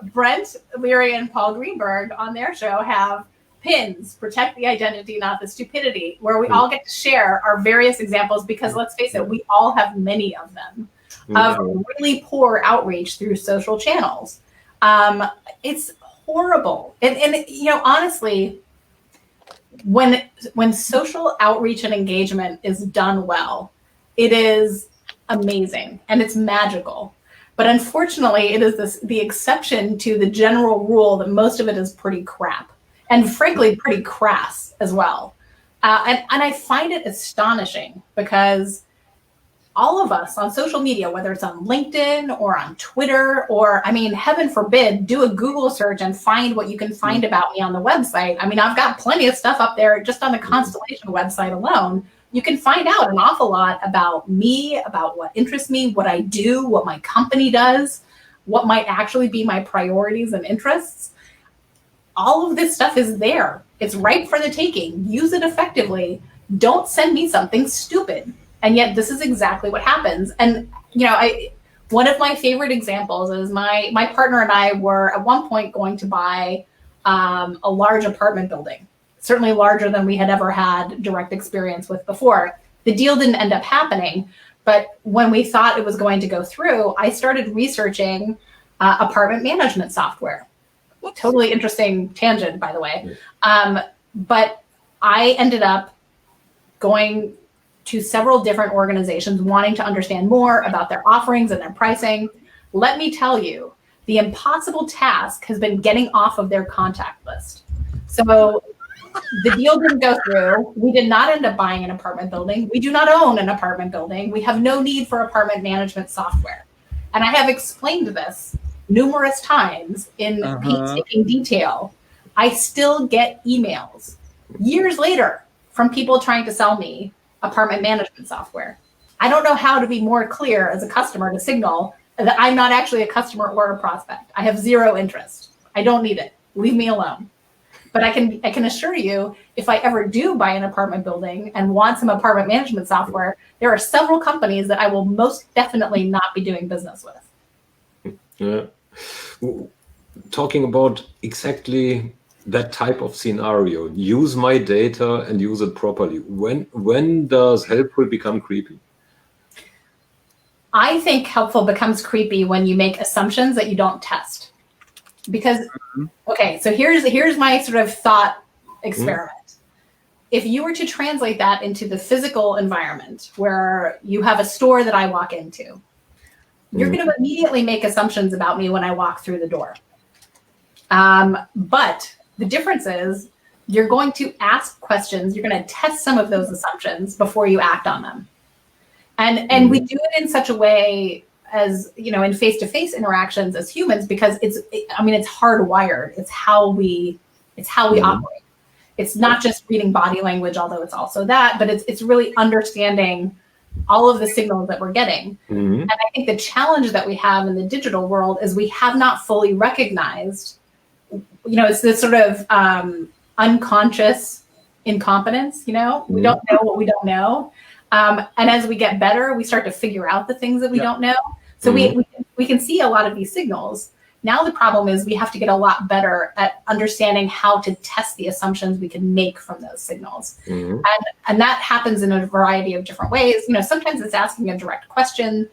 Brent Leary and Paul Greenberg on their show have pins, protect the identity, not the stupidity, where we all get to share our various examples, because let's face it, we all have many of them of really poor outreach through social channels. It's horrible. And honestly, when social outreach and engagement is done well, it is amazing and it's magical. But unfortunately, it is the exception to the general rule that most of it is pretty crap, and frankly, pretty crass as well. And I find it astonishing, because all of us on social media, whether it's on LinkedIn or on Twitter, or, heaven forbid, do a Google search and find what you can find about me on the website. I've got plenty of stuff up there just on the Constellation website alone. You can find out an awful lot about me, about what interests me, what I do, what my company does. what might actually be my priorities and interests. All of this stuff is there. It's ripe for the taking. Use it effectively. Don't send me something stupid. And yet this is exactly what happens. And, one of my favorite examples is my partner and I were at one point going to buy a large apartment building, certainly larger than we had ever had direct experience with before. The deal didn't end up happening, but when we thought it was going to go through, I started researching apartment management software. Totally interesting tangent, by the way. But I ended up going to several different organizations wanting to understand more about their offerings and their pricing. Let me tell you, the impossible task has been getting off of their contact list. So the deal didn't go through. We did not end up buying an apartment building. We do not own an apartment building. We have no need for apartment management software. And I have explained this numerous times in painstaking detail. I still get emails years later from people trying to sell me apartment management software. I don't know how to be more clear as a customer to signal that I'm not actually a customer or a prospect. I have zero interest. I don't need it. Leave me alone. But I can assure you, if I ever do buy an apartment building and want some apartment management software, there are several companies that I will most definitely not be doing business with. Yeah. Talking about exactly that type of scenario, use my data and use it properly. When does helpful become creepy? I think helpful becomes creepy when you make assumptions that you don't test. Because, okay, so here's my sort of thought experiment. If you were to translate that into the physical environment where you have a store that I walk into, you're going to immediately make assumptions about me when I walk through the door. But the difference is you're going to ask questions. You're going to test some of those assumptions before you act on them. And we do it in such a way as, in face-to-face interactions as humans, because it's hardwired. It's how we operate. It's not just reading body language, although it's also that, but it's really understanding all of the signals that we're getting. And I think the challenge that we have in the digital world is we have not fully recognized, it's this sort of unconscious incompetence, we don't know what we don't know. And as we get better, we start to figure out the things that we don't know. So we can see a lot of these signals. Now the problem is we have to get a lot better at understanding how to test the assumptions we can make from those signals. And that happens in a variety of different ways. Sometimes it's asking a direct question.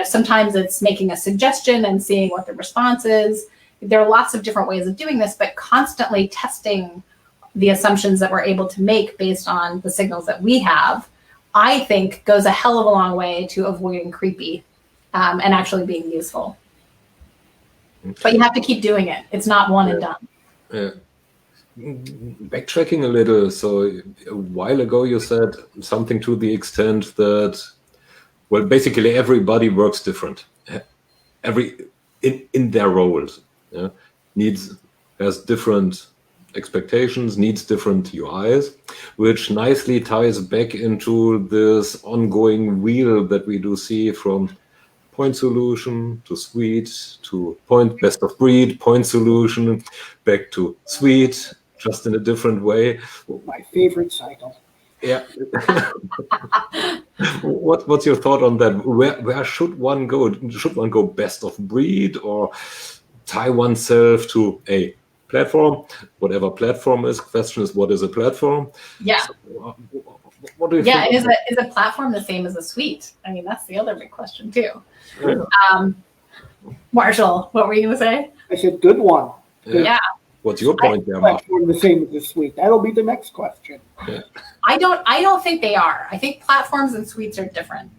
Sometimes it's making a suggestion and seeing what the response is. There are lots of different ways of doing this, but constantly testing the assumptions that we're able to make based on the signals that we have, I think goes a hell of a long way to avoiding creepy and actually being useful. But you have to keep doing it. It's not one and done. Backtracking a little, so a while ago you said something to the extent that, well, basically everybody works different. In their roles, has different expectations, needs different UIs, which nicely ties back into this ongoing wheel that we do see from point solution to suite to point best of breed, point solution, back to suite, just in a different way. My favorite cycle. Yeah. What's your thought on that? Where should one go? Should one go best of breed or tie oneself to a platform, whatever platform is? Question is, what is a platform? Yeah. So, what do you think? Is a platform the same as a suite? I mean, that's the other big question too. Yeah. Marshall, what were you going to say? I said, good one. Yeah. What's your point there, Mark? Platform the same as the suite. That'll be the next question. Yeah. I don't think they are. I think platforms and suites are different.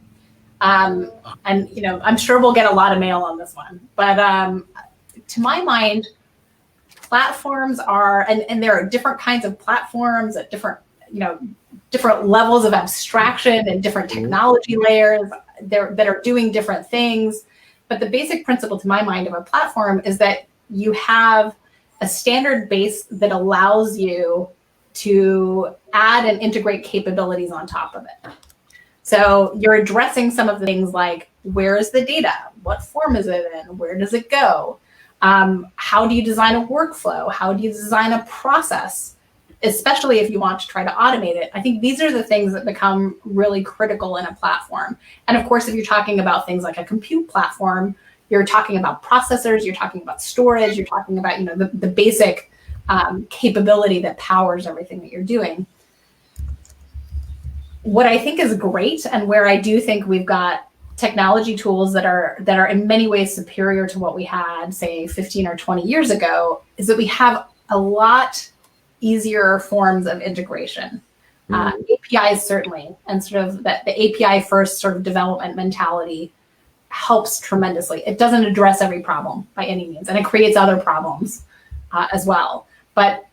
And I'm sure we'll get a lot of mail on this one. But to my mind, platforms are, and there are different kinds of platforms at different levels of abstraction and different technology layers that are doing different things. But the basic principle to my mind of a platform is that you have a standard base that allows you to add and integrate capabilities on top of it. So you're addressing some of the things like where is the data? What form is it in? Where does it go? How do you design a workflow? How do you design a process? Especially if you want to try to automate it. I think these are the things that become really critical in a platform. And of course, if you're talking about things like a compute platform, you're talking about processors, you're talking about storage, you're talking about, you know, the basic capability that powers everything that you're doing. What I think is great, and where I do think we've got technology tools that are in many ways superior to what we had, say, 15 or 20 years ago, is that we have a lot easier forms of integration. APIs certainly, and sort of the API first sort of development mentality helps tremendously. It doesn't address every problem by any means, and it creates other problems as well. But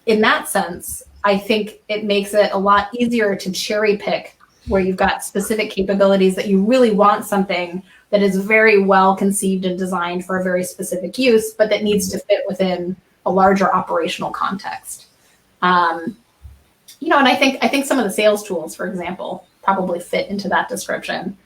in that sense, I think it makes it a lot easier to cherry pick where you've got specific capabilities that you really want something that is very well conceived and designed for a very specific use, but that needs to fit within a larger operational context. You know, and I think some of the sales tools, for example, probably fit into that description.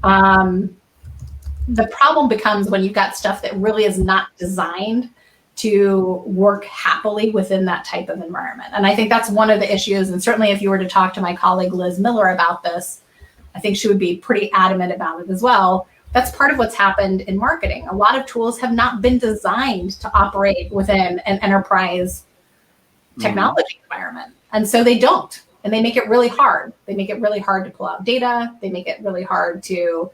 The problem becomes when you've got stuff that really is not designed to work happily within that type of environment. And I think that's one of the issues. And certainly if you were to talk to my colleague Liz Miller about this, I think she would be pretty adamant about it as well. That's part of what's happened in marketing. A lot of tools have not been designed to operate within an enterprise technology environment. And so they don't. And they make it really hard. They make it really hard to pull out data. They make it really hard to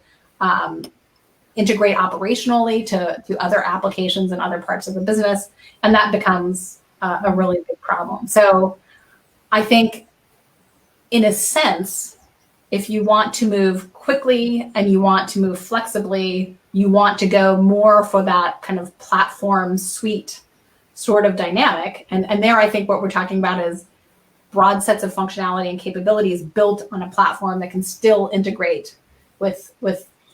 integrate operationally to other applications and other parts of the business. And that becomes a really big problem. So I think, in a sense, if you want to move quickly and you want to move flexibly, you want to go more for that kind of platform suite sort of dynamic. And there, I think what we're talking about is broad sets of functionality and capabilities built on a platform that can still integrate with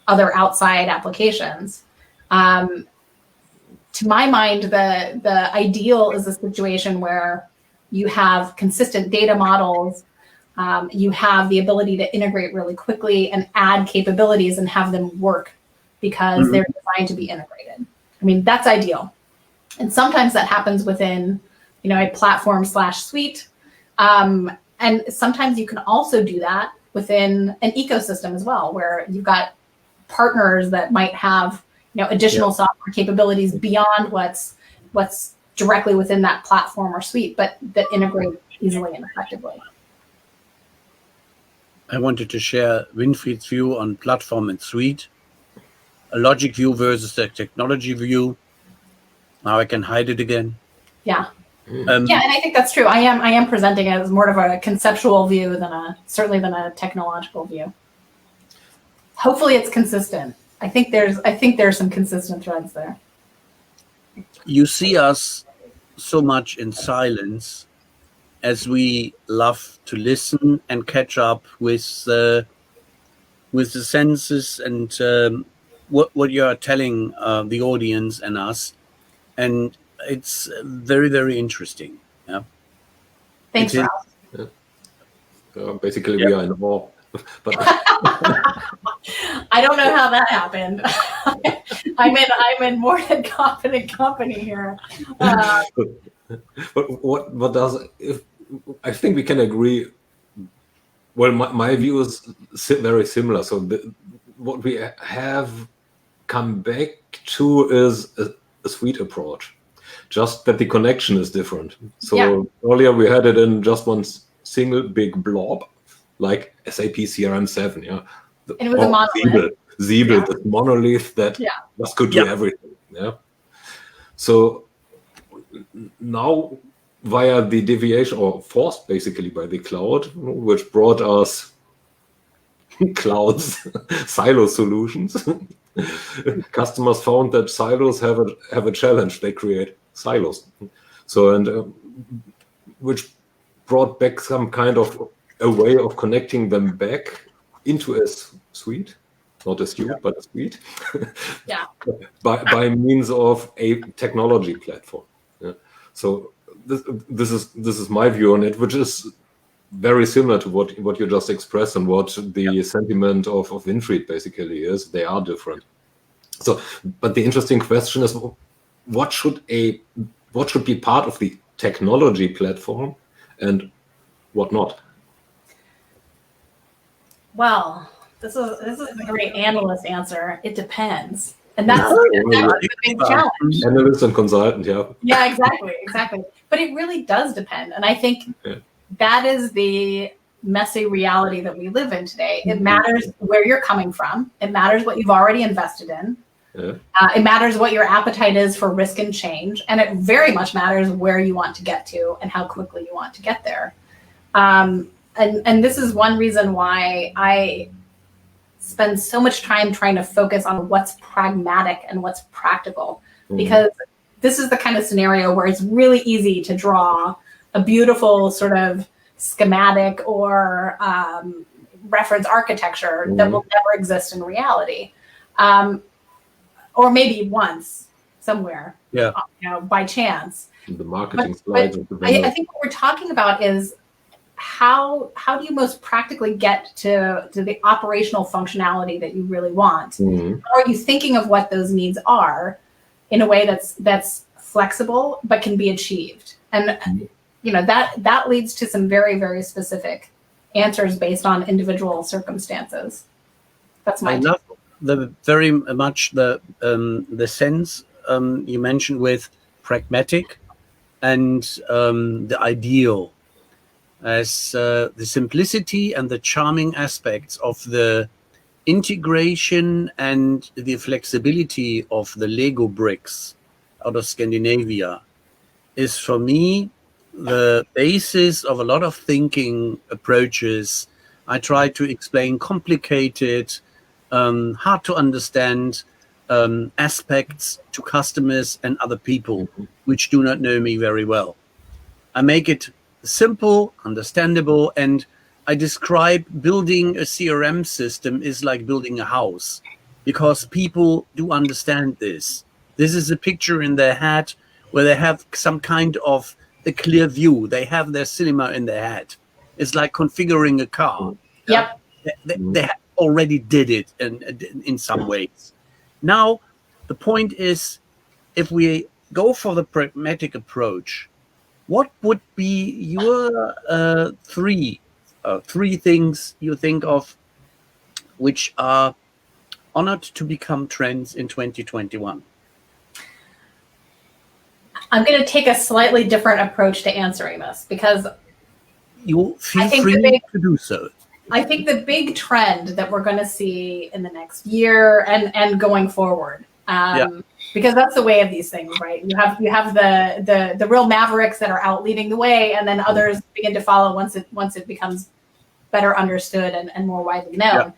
other outside applications. To my mind, the ideal is a situation where you have consistent data models, you have the ability to integrate really quickly and add capabilities and have them work because they're designed to be integrated. I mean, that's ideal. And sometimes that happens within, you know, a platform / suite. And sometimes you can also do that within an ecosystem as well, where you've got partners that might have, you know, additional software capabilities beyond what's directly within that platform or suite, but that integrate easily and effectively. I wanted to share Winfried's view on platform and suite, a logic view versus the technology view. Now I can hide it again. Yeah. Yeah, and I think that's true. I am presenting it as more of a conceptual view than a technological view. Hopefully it's consistent. I think there's some consistent threads there. You see us so much in silence, as we love to listen and catch up with the senses and what you are telling the audience and us, and it's very, very interesting. Yeah. Thanks, Ralph. Basically, we are in awe. But I don't know how that happened. I'm in more than confident company here. But what does, if I think we can agree. Well, my view is very similar. So what we have come back to is a suite approach, just that the connection is different. So earlier we had it in just one single big blob, like SAP CRM7, yeah. And it was a monolith. Siebel, the monolith that just could do everything. Yeah. So now, via the deviation, or forced basically by the cloud, which brought us clouds, silo solutions. Customers found that silos have a challenge. They create silos. So, and which brought back some kind of a way of connecting them back into a suite, not a suite, but a suite. by means of a technology platform. Yeah. So this is my view on it, which is very similar to what you just expressed and what the sentiment of Winfried basically is. They are different. So, but the interesting question is, what should be part of the technology platform and what not? Well, this is a great analyst answer. It depends. And that's the big challenge. Analyst and consultant, yeah. Yeah, exactly. But it really does depend. And I think that is the messy reality that we live in today. It matters where you're coming from. It matters what you've already invested in. Yeah. It matters what your appetite is for risk and change. And it very much matters where you want to get to and how quickly you want to get there. And this is one reason why I spend so much time trying to focus on what's pragmatic and what's practical, because this is the kind of scenario where it's really easy to draw a beautiful sort of schematic or reference architecture that will never exist in reality. Or maybe once somewhere, by chance. The marketing slides. I think what we're talking about is how do you most practically get to the operational functionality that you really want? How are you thinking of what those needs are in a way that's flexible but can be achieved? And that leads to some very, very specific answers based on individual circumstances. That's my love very much the sense you mentioned with pragmatic and the ideal as the simplicity and the charming aspects of the integration and the flexibility of the Lego bricks out of Scandinavia is for me the basis of a lot of thinking approaches. I try to explain complicated, hard to understand aspects to customers and other people which do not know me very well. I make it simple, understandable, and I describe building a CRM system is like building a house, because people do understand this. This is a picture in their head where they have some kind of a clear view. They have their cinema in their head. It's like configuring a car. Yep. They already did it in some ways. Now, the point is, if we go for the pragmatic approach, what would be your three things you think of which are honored to become trends in 2021? I'm going to take a slightly different approach to answering this, because you feel free to do so. I think the big trend that we're going to see in the next year and going forward, because that's the way of these things, right? You have the real mavericks that are out leading the way, and then others begin to follow once it becomes better understood and more widely known.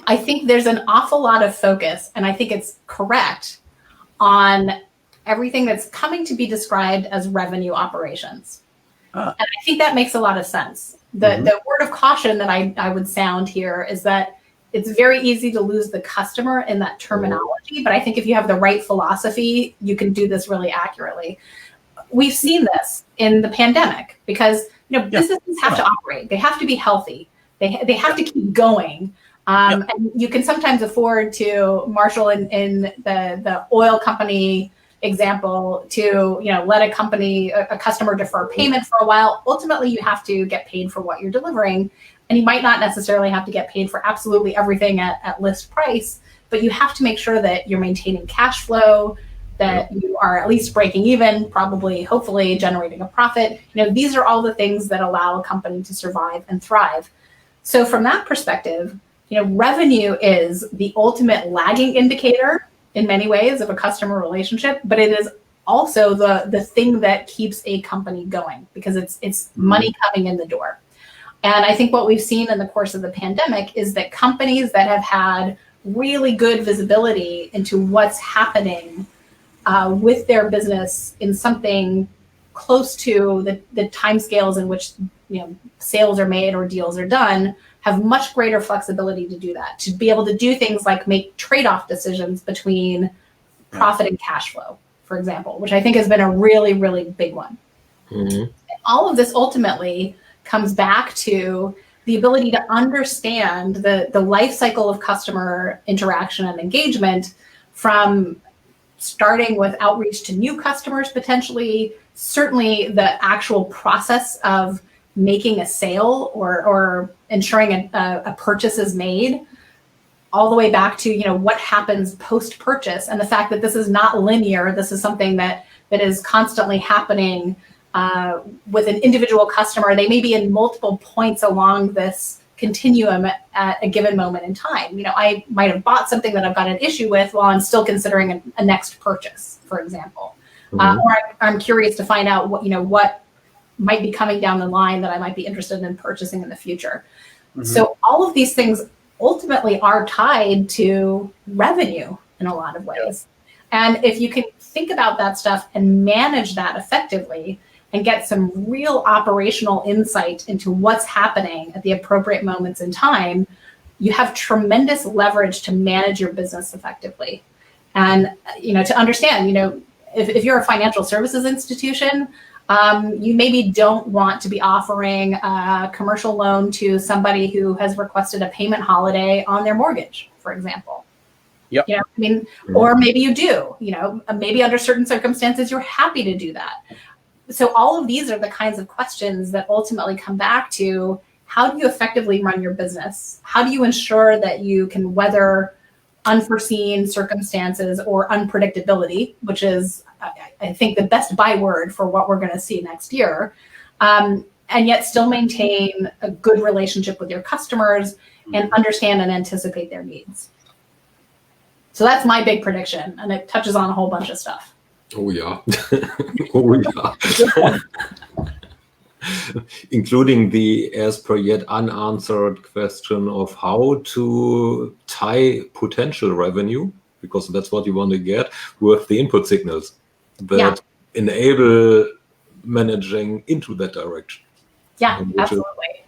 I think there's an awful lot of focus, and I think it's correct, on everything that's coming to be described as revenue operations. And I think that makes a lot of sense. The word of caution that I would sound here is that it's very easy to lose the customer in that terminology, but I think if you have the right philosophy, you can do this really accurately. We've seen this in the pandemic because businesses have to operate. They have to be healthy. They have to keep going. And you can sometimes afford to, Marshall, in the oil company example, to let a customer defer payment for a while. Ultimately, you have to get paid for what you're delivering, and you might not necessarily have to get paid for absolutely everything at list price, but you have to make sure that you're maintaining cash flow, that you are at least breaking even, probably, hopefully generating a profit. These are all the things that allow a company to survive and thrive. So from that perspective, revenue is the ultimate lagging indicator in many ways of a customer relationship, but it is also the thing that keeps a company going, because it's money coming in the door. And I think what we've seen in the course of the pandemic is that companies that have had really good visibility into what's happening with their business in something close to the timescales in which sales are made or deals are done, have much greater flexibility to do that, to be able to do things like make trade-off decisions between profit and cash flow, for example, which I think has been a really, really big one. All of this ultimately comes back to the ability to understand the life cycle of customer interaction and engagement, from starting with outreach to new customers potentially, certainly the actual process of making a sale or ensuring a purchase is made, all the way back to, what happens post-purchase, and the fact that this is not linear. This is something that is constantly happening with an individual customer. They may be in multiple points along this continuum at a given moment in time. I might have bought something that I've got an issue with while I'm still considering a next purchase, for example. Or I'm curious to find out what might be coming down the line that I might be interested in purchasing in the future. So all of these things ultimately are tied to revenue in a lot of ways. And if you can think about that stuff and manage that effectively and get some real operational insight into what's happening at the appropriate moments in time, you have tremendous leverage to manage your business effectively. And, to understand, if you're a financial services institution, you maybe don't want to be offering a commercial loan to somebody who has requested a payment holiday on their mortgage, for example. Yep. Or maybe you do, maybe under certain circumstances, you're happy to do that. So all of these are the kinds of questions that ultimately come back to, how do you effectively run your business? How do you ensure that you can weather unforeseen circumstances or unpredictability, which is, I think, the best byword for what we're going to see next year, and yet still maintain a good relationship with your customers and understand and anticipate their needs. So that's my big prediction, and it touches on a whole bunch of stuff. Oh yeah. Oh yeah. Including the as per yet unanswered question of how to tie potential revenue, because that's what you want to get, with the input signals that enable managing into that direction. Yeah, absolutely.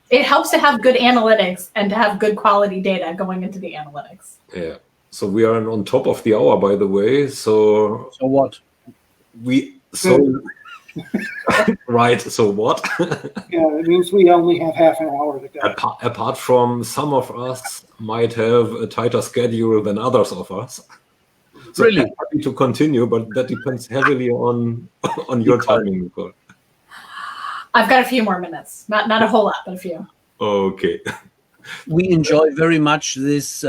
It helps to have good analytics and to have good quality data going into the analytics. Yeah. So we are on top of the hour, by the way. So what? Right. So what? Yeah, it means we only have half an hour to go. Apart from some of us might have a tighter schedule than others of us. So Really? I'm happy to continue, but that depends heavily on your timing, Nicole. I've got a few more minutes. Not a whole lot, but a few. Okay. We enjoy very much this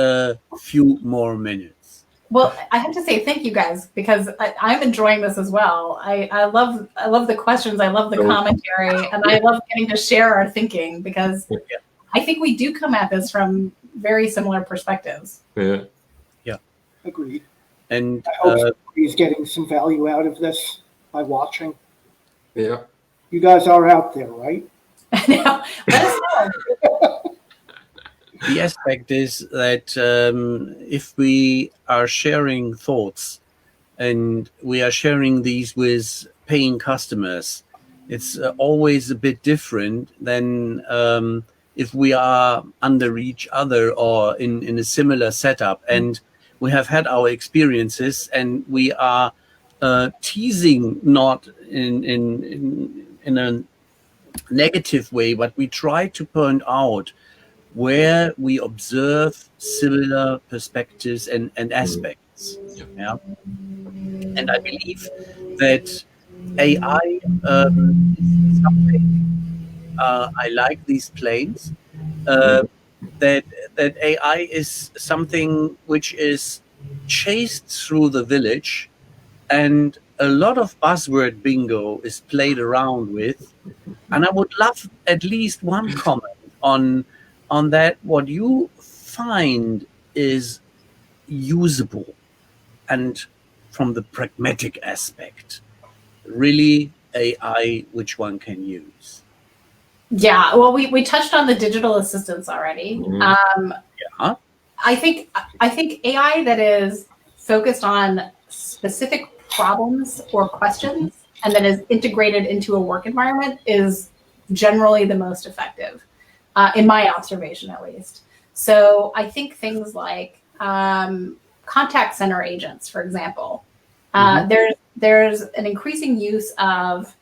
few more minutes. Well, I have to say thank you guys, because I'm enjoying this as well. I love the questions. I love the commentary, and I love getting to share our thinking, because I think we do come at this from very similar perspectives. Yeah. Agreed. And I hope he's getting some value out of this by watching. Yeah. You guys are out there, right? Now, let us know. the aspect is that if we are sharing thoughts and we are sharing these with paying customers, it's always a bit different than if we are under each other or in a similar setup. And we have had our experiences, and we are teasing, not in a negative way, but we try to point out where we observe similar perspectives and aspects. Yeah. And I believe that AI is something, I like these planes, that AI is something which is chased through the village, and a lot of buzzword bingo is played around with. And I would love at least one comment on that, what you find is usable, and from the pragmatic aspect, really AI which one can use. Yeah, well, we touched on the digital assistants already. I think AI that is focused on specific problems or questions and that is integrated into a work environment is generally the most effective, in my observation at least. So I think things like contact center agents, for example, there's an increasing use of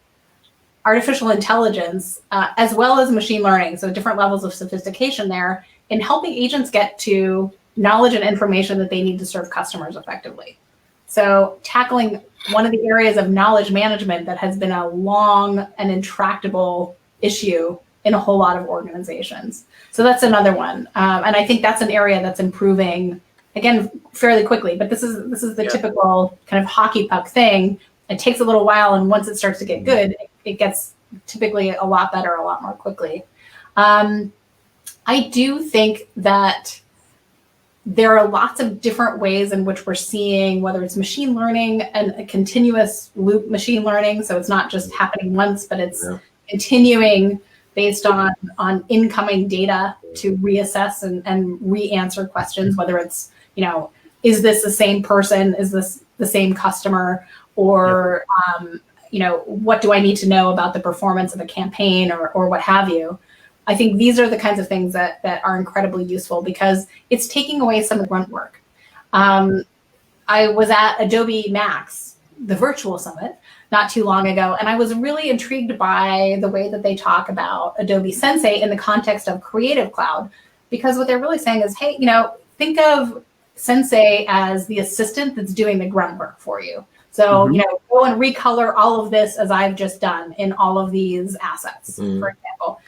artificial intelligence, as well as machine learning, so different levels of sophistication there, in helping agents get to knowledge and information that they need to serve customers effectively. So tackling one of the areas of knowledge management that has been a long and intractable issue in a whole lot of organizations. So that's another one. And I think that's an area that's improving, again, fairly quickly, but this is the typical kind of hockey puck thing. It takes a little while, and once it starts to get good, it gets typically a lot better, a lot more quickly. I do think that there are lots of different ways in which we're seeing, whether it's machine learning and a continuous loop machine learning, so it's not just happening once, but it's continuing based on incoming data to reassess and re-answer questions, whether it's, is this the same person? Is this the same customer? Or, what do I need to know about the performance of a campaign or what have you? I think these are the kinds of things that are incredibly useful because it's taking away some of the grunt work. I was at Adobe Max, the virtual summit, not too long ago, and I was really intrigued by the way that they talk about Adobe Sensei in the context of Creative Cloud, because what they're really saying is, hey, think of Sensei as the assistant that's doing the grunt work for you. So, go and recolor all of this as I've just done in all of these assets, for example.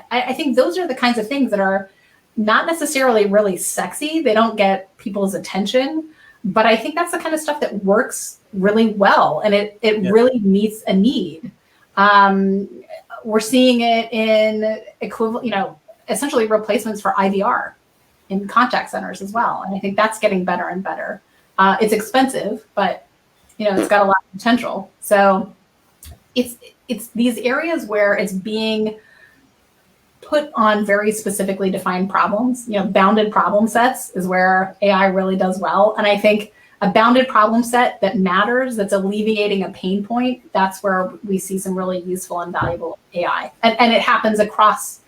I think those are the kinds of things that are not necessarily really sexy. They don't get people's attention, but I think that's the kind of stuff that works really well, and it really meets a need. We're seeing it in equivalent, essentially replacements for IVR in contact centers as well, and I think that's getting better and better. It's expensive, but it's got a lot of potential. So it's these areas where it's being put on very specifically defined problems. Bounded problem sets is where AI really does well. And I think a bounded problem set that matters, that's alleviating a pain point, that's where we see some really useful and valuable AI. And it happens across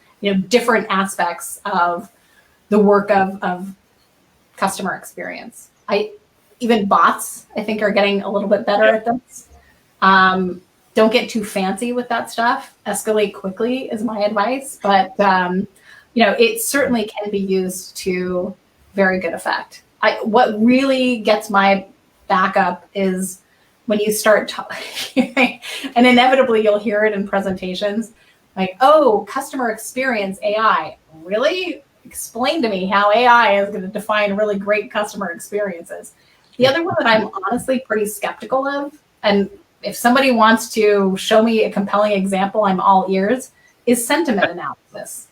different aspects of the work of customer experience. Even bots, I think, are getting a little bit better at this. Don't get too fancy with that stuff. Escalate quickly is my advice. But, it certainly can be used to very good effect. What really gets my back up is when you start talking, and inevitably you'll hear it in presentations, like, oh, customer experience AI. Really? Explain to me how AI is going to define really great customer experiences. The other one that I'm honestly pretty skeptical of, and if somebody wants to show me a compelling example, I'm all ears, is sentiment analysis.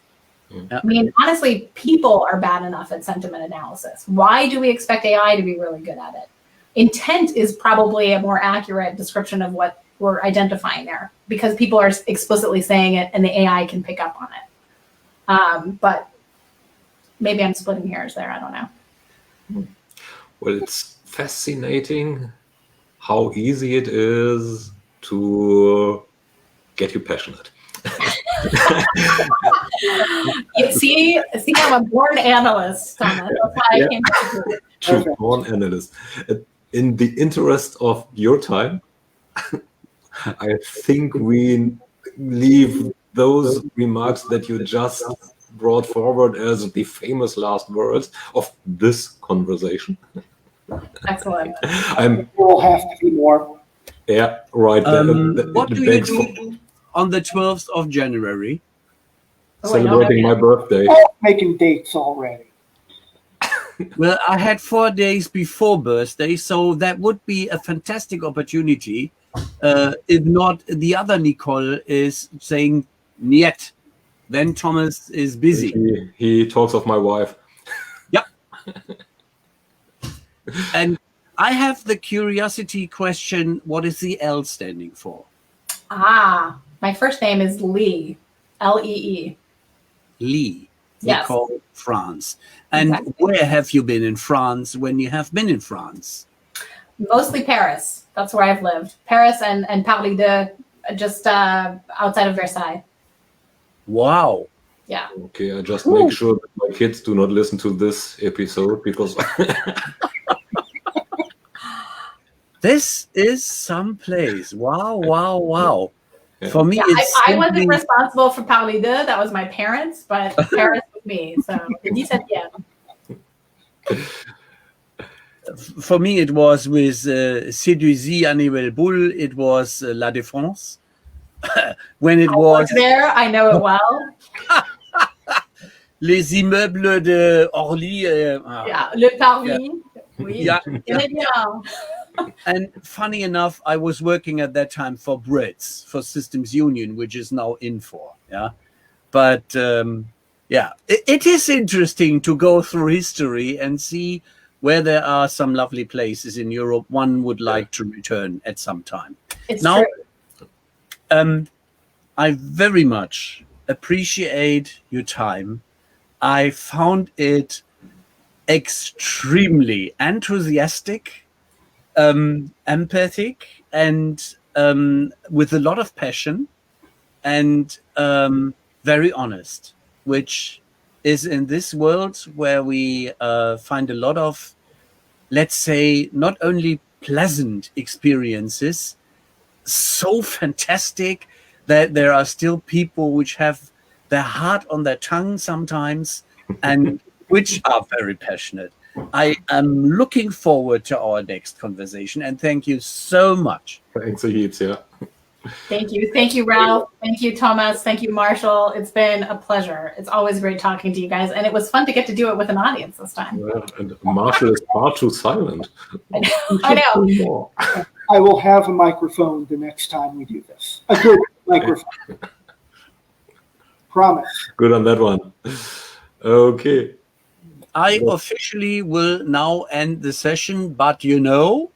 I mean, honestly, people are bad enough at sentiment analysis. Why do we expect AI to be really good at it? Intent is probably a more accurate description of what we're identifying there, because people are explicitly saying it and the AI can pick up on it. But maybe I'm splitting hairs there. I don't know. Well, it's fascinating how easy it is to get you passionate. See, I'm a born analyst, Thomas. That's why I came to it. True, born analyst. In the interest of your time, I think we leave those remarks that you just brought forward as the famous last words of this conversation. Excellent. We'll have to be more. Yeah, right. What do you do on the 12th of January? Celebrating my birthday. Oh, making dates already. Well, I had 4 days before birthday, so that would be a fantastic opportunity. If not, the other Nicole is saying, "Niet." Then Thomas is busy. He talks of my wife. Yep. And I have the curiosity question, what is the L standing for? My first name is Lee, L-E-E. Lee. Yes. Nicole, France. And exactly. Where have you been in France when you have been in France? Mostly Paris. That's where I've lived. Paris and Paris de, just outside of Versailles. Wow. Yeah. Okay, I just make sure that my kids do not listen to this episode because... This is some place. Wow, wow, wow. For me, Yeah, it's I wasn't simply, responsible for parler deux. That was my parents, but Paris was me. So the 17e. for me, it was with Séduisie Annuel Bull. It was La Défense. When it I was worked there. I know it well. Les Immeubles de Orly. Yeah, Le Parvis. Oui, Yeah, je connais bien. And funny enough, I was working at that time for Brits, for Systems Union, which is now Infor. Yeah. But it is interesting to go through history and see where there are some lovely places in Europe one would like to return at some time. It's Now, true. I very much appreciate your time. I found it extremely enthusiastic, empathic, and with a lot of passion, and very honest, which is in this world where we find a lot of, let's say, not only pleasant experiences, so fantastic that there are still people which have their heart on their tongue sometimes and which are very passionate. I am looking forward to our next conversation, and thank you so much. Thanks a heaps, yeah. Thank you. Thank you, Ralph. Thank you, Thomas. Thank you, Marshall. It's been a pleasure. It's always great talking to you guys. And it was fun to get to do it with an audience this time. Yeah, and Marshall is far too silent. I know. More. I will have a microphone the next time we do this. A good microphone. Promise. Good on that one. Okay. I officially will now end the session, but you know,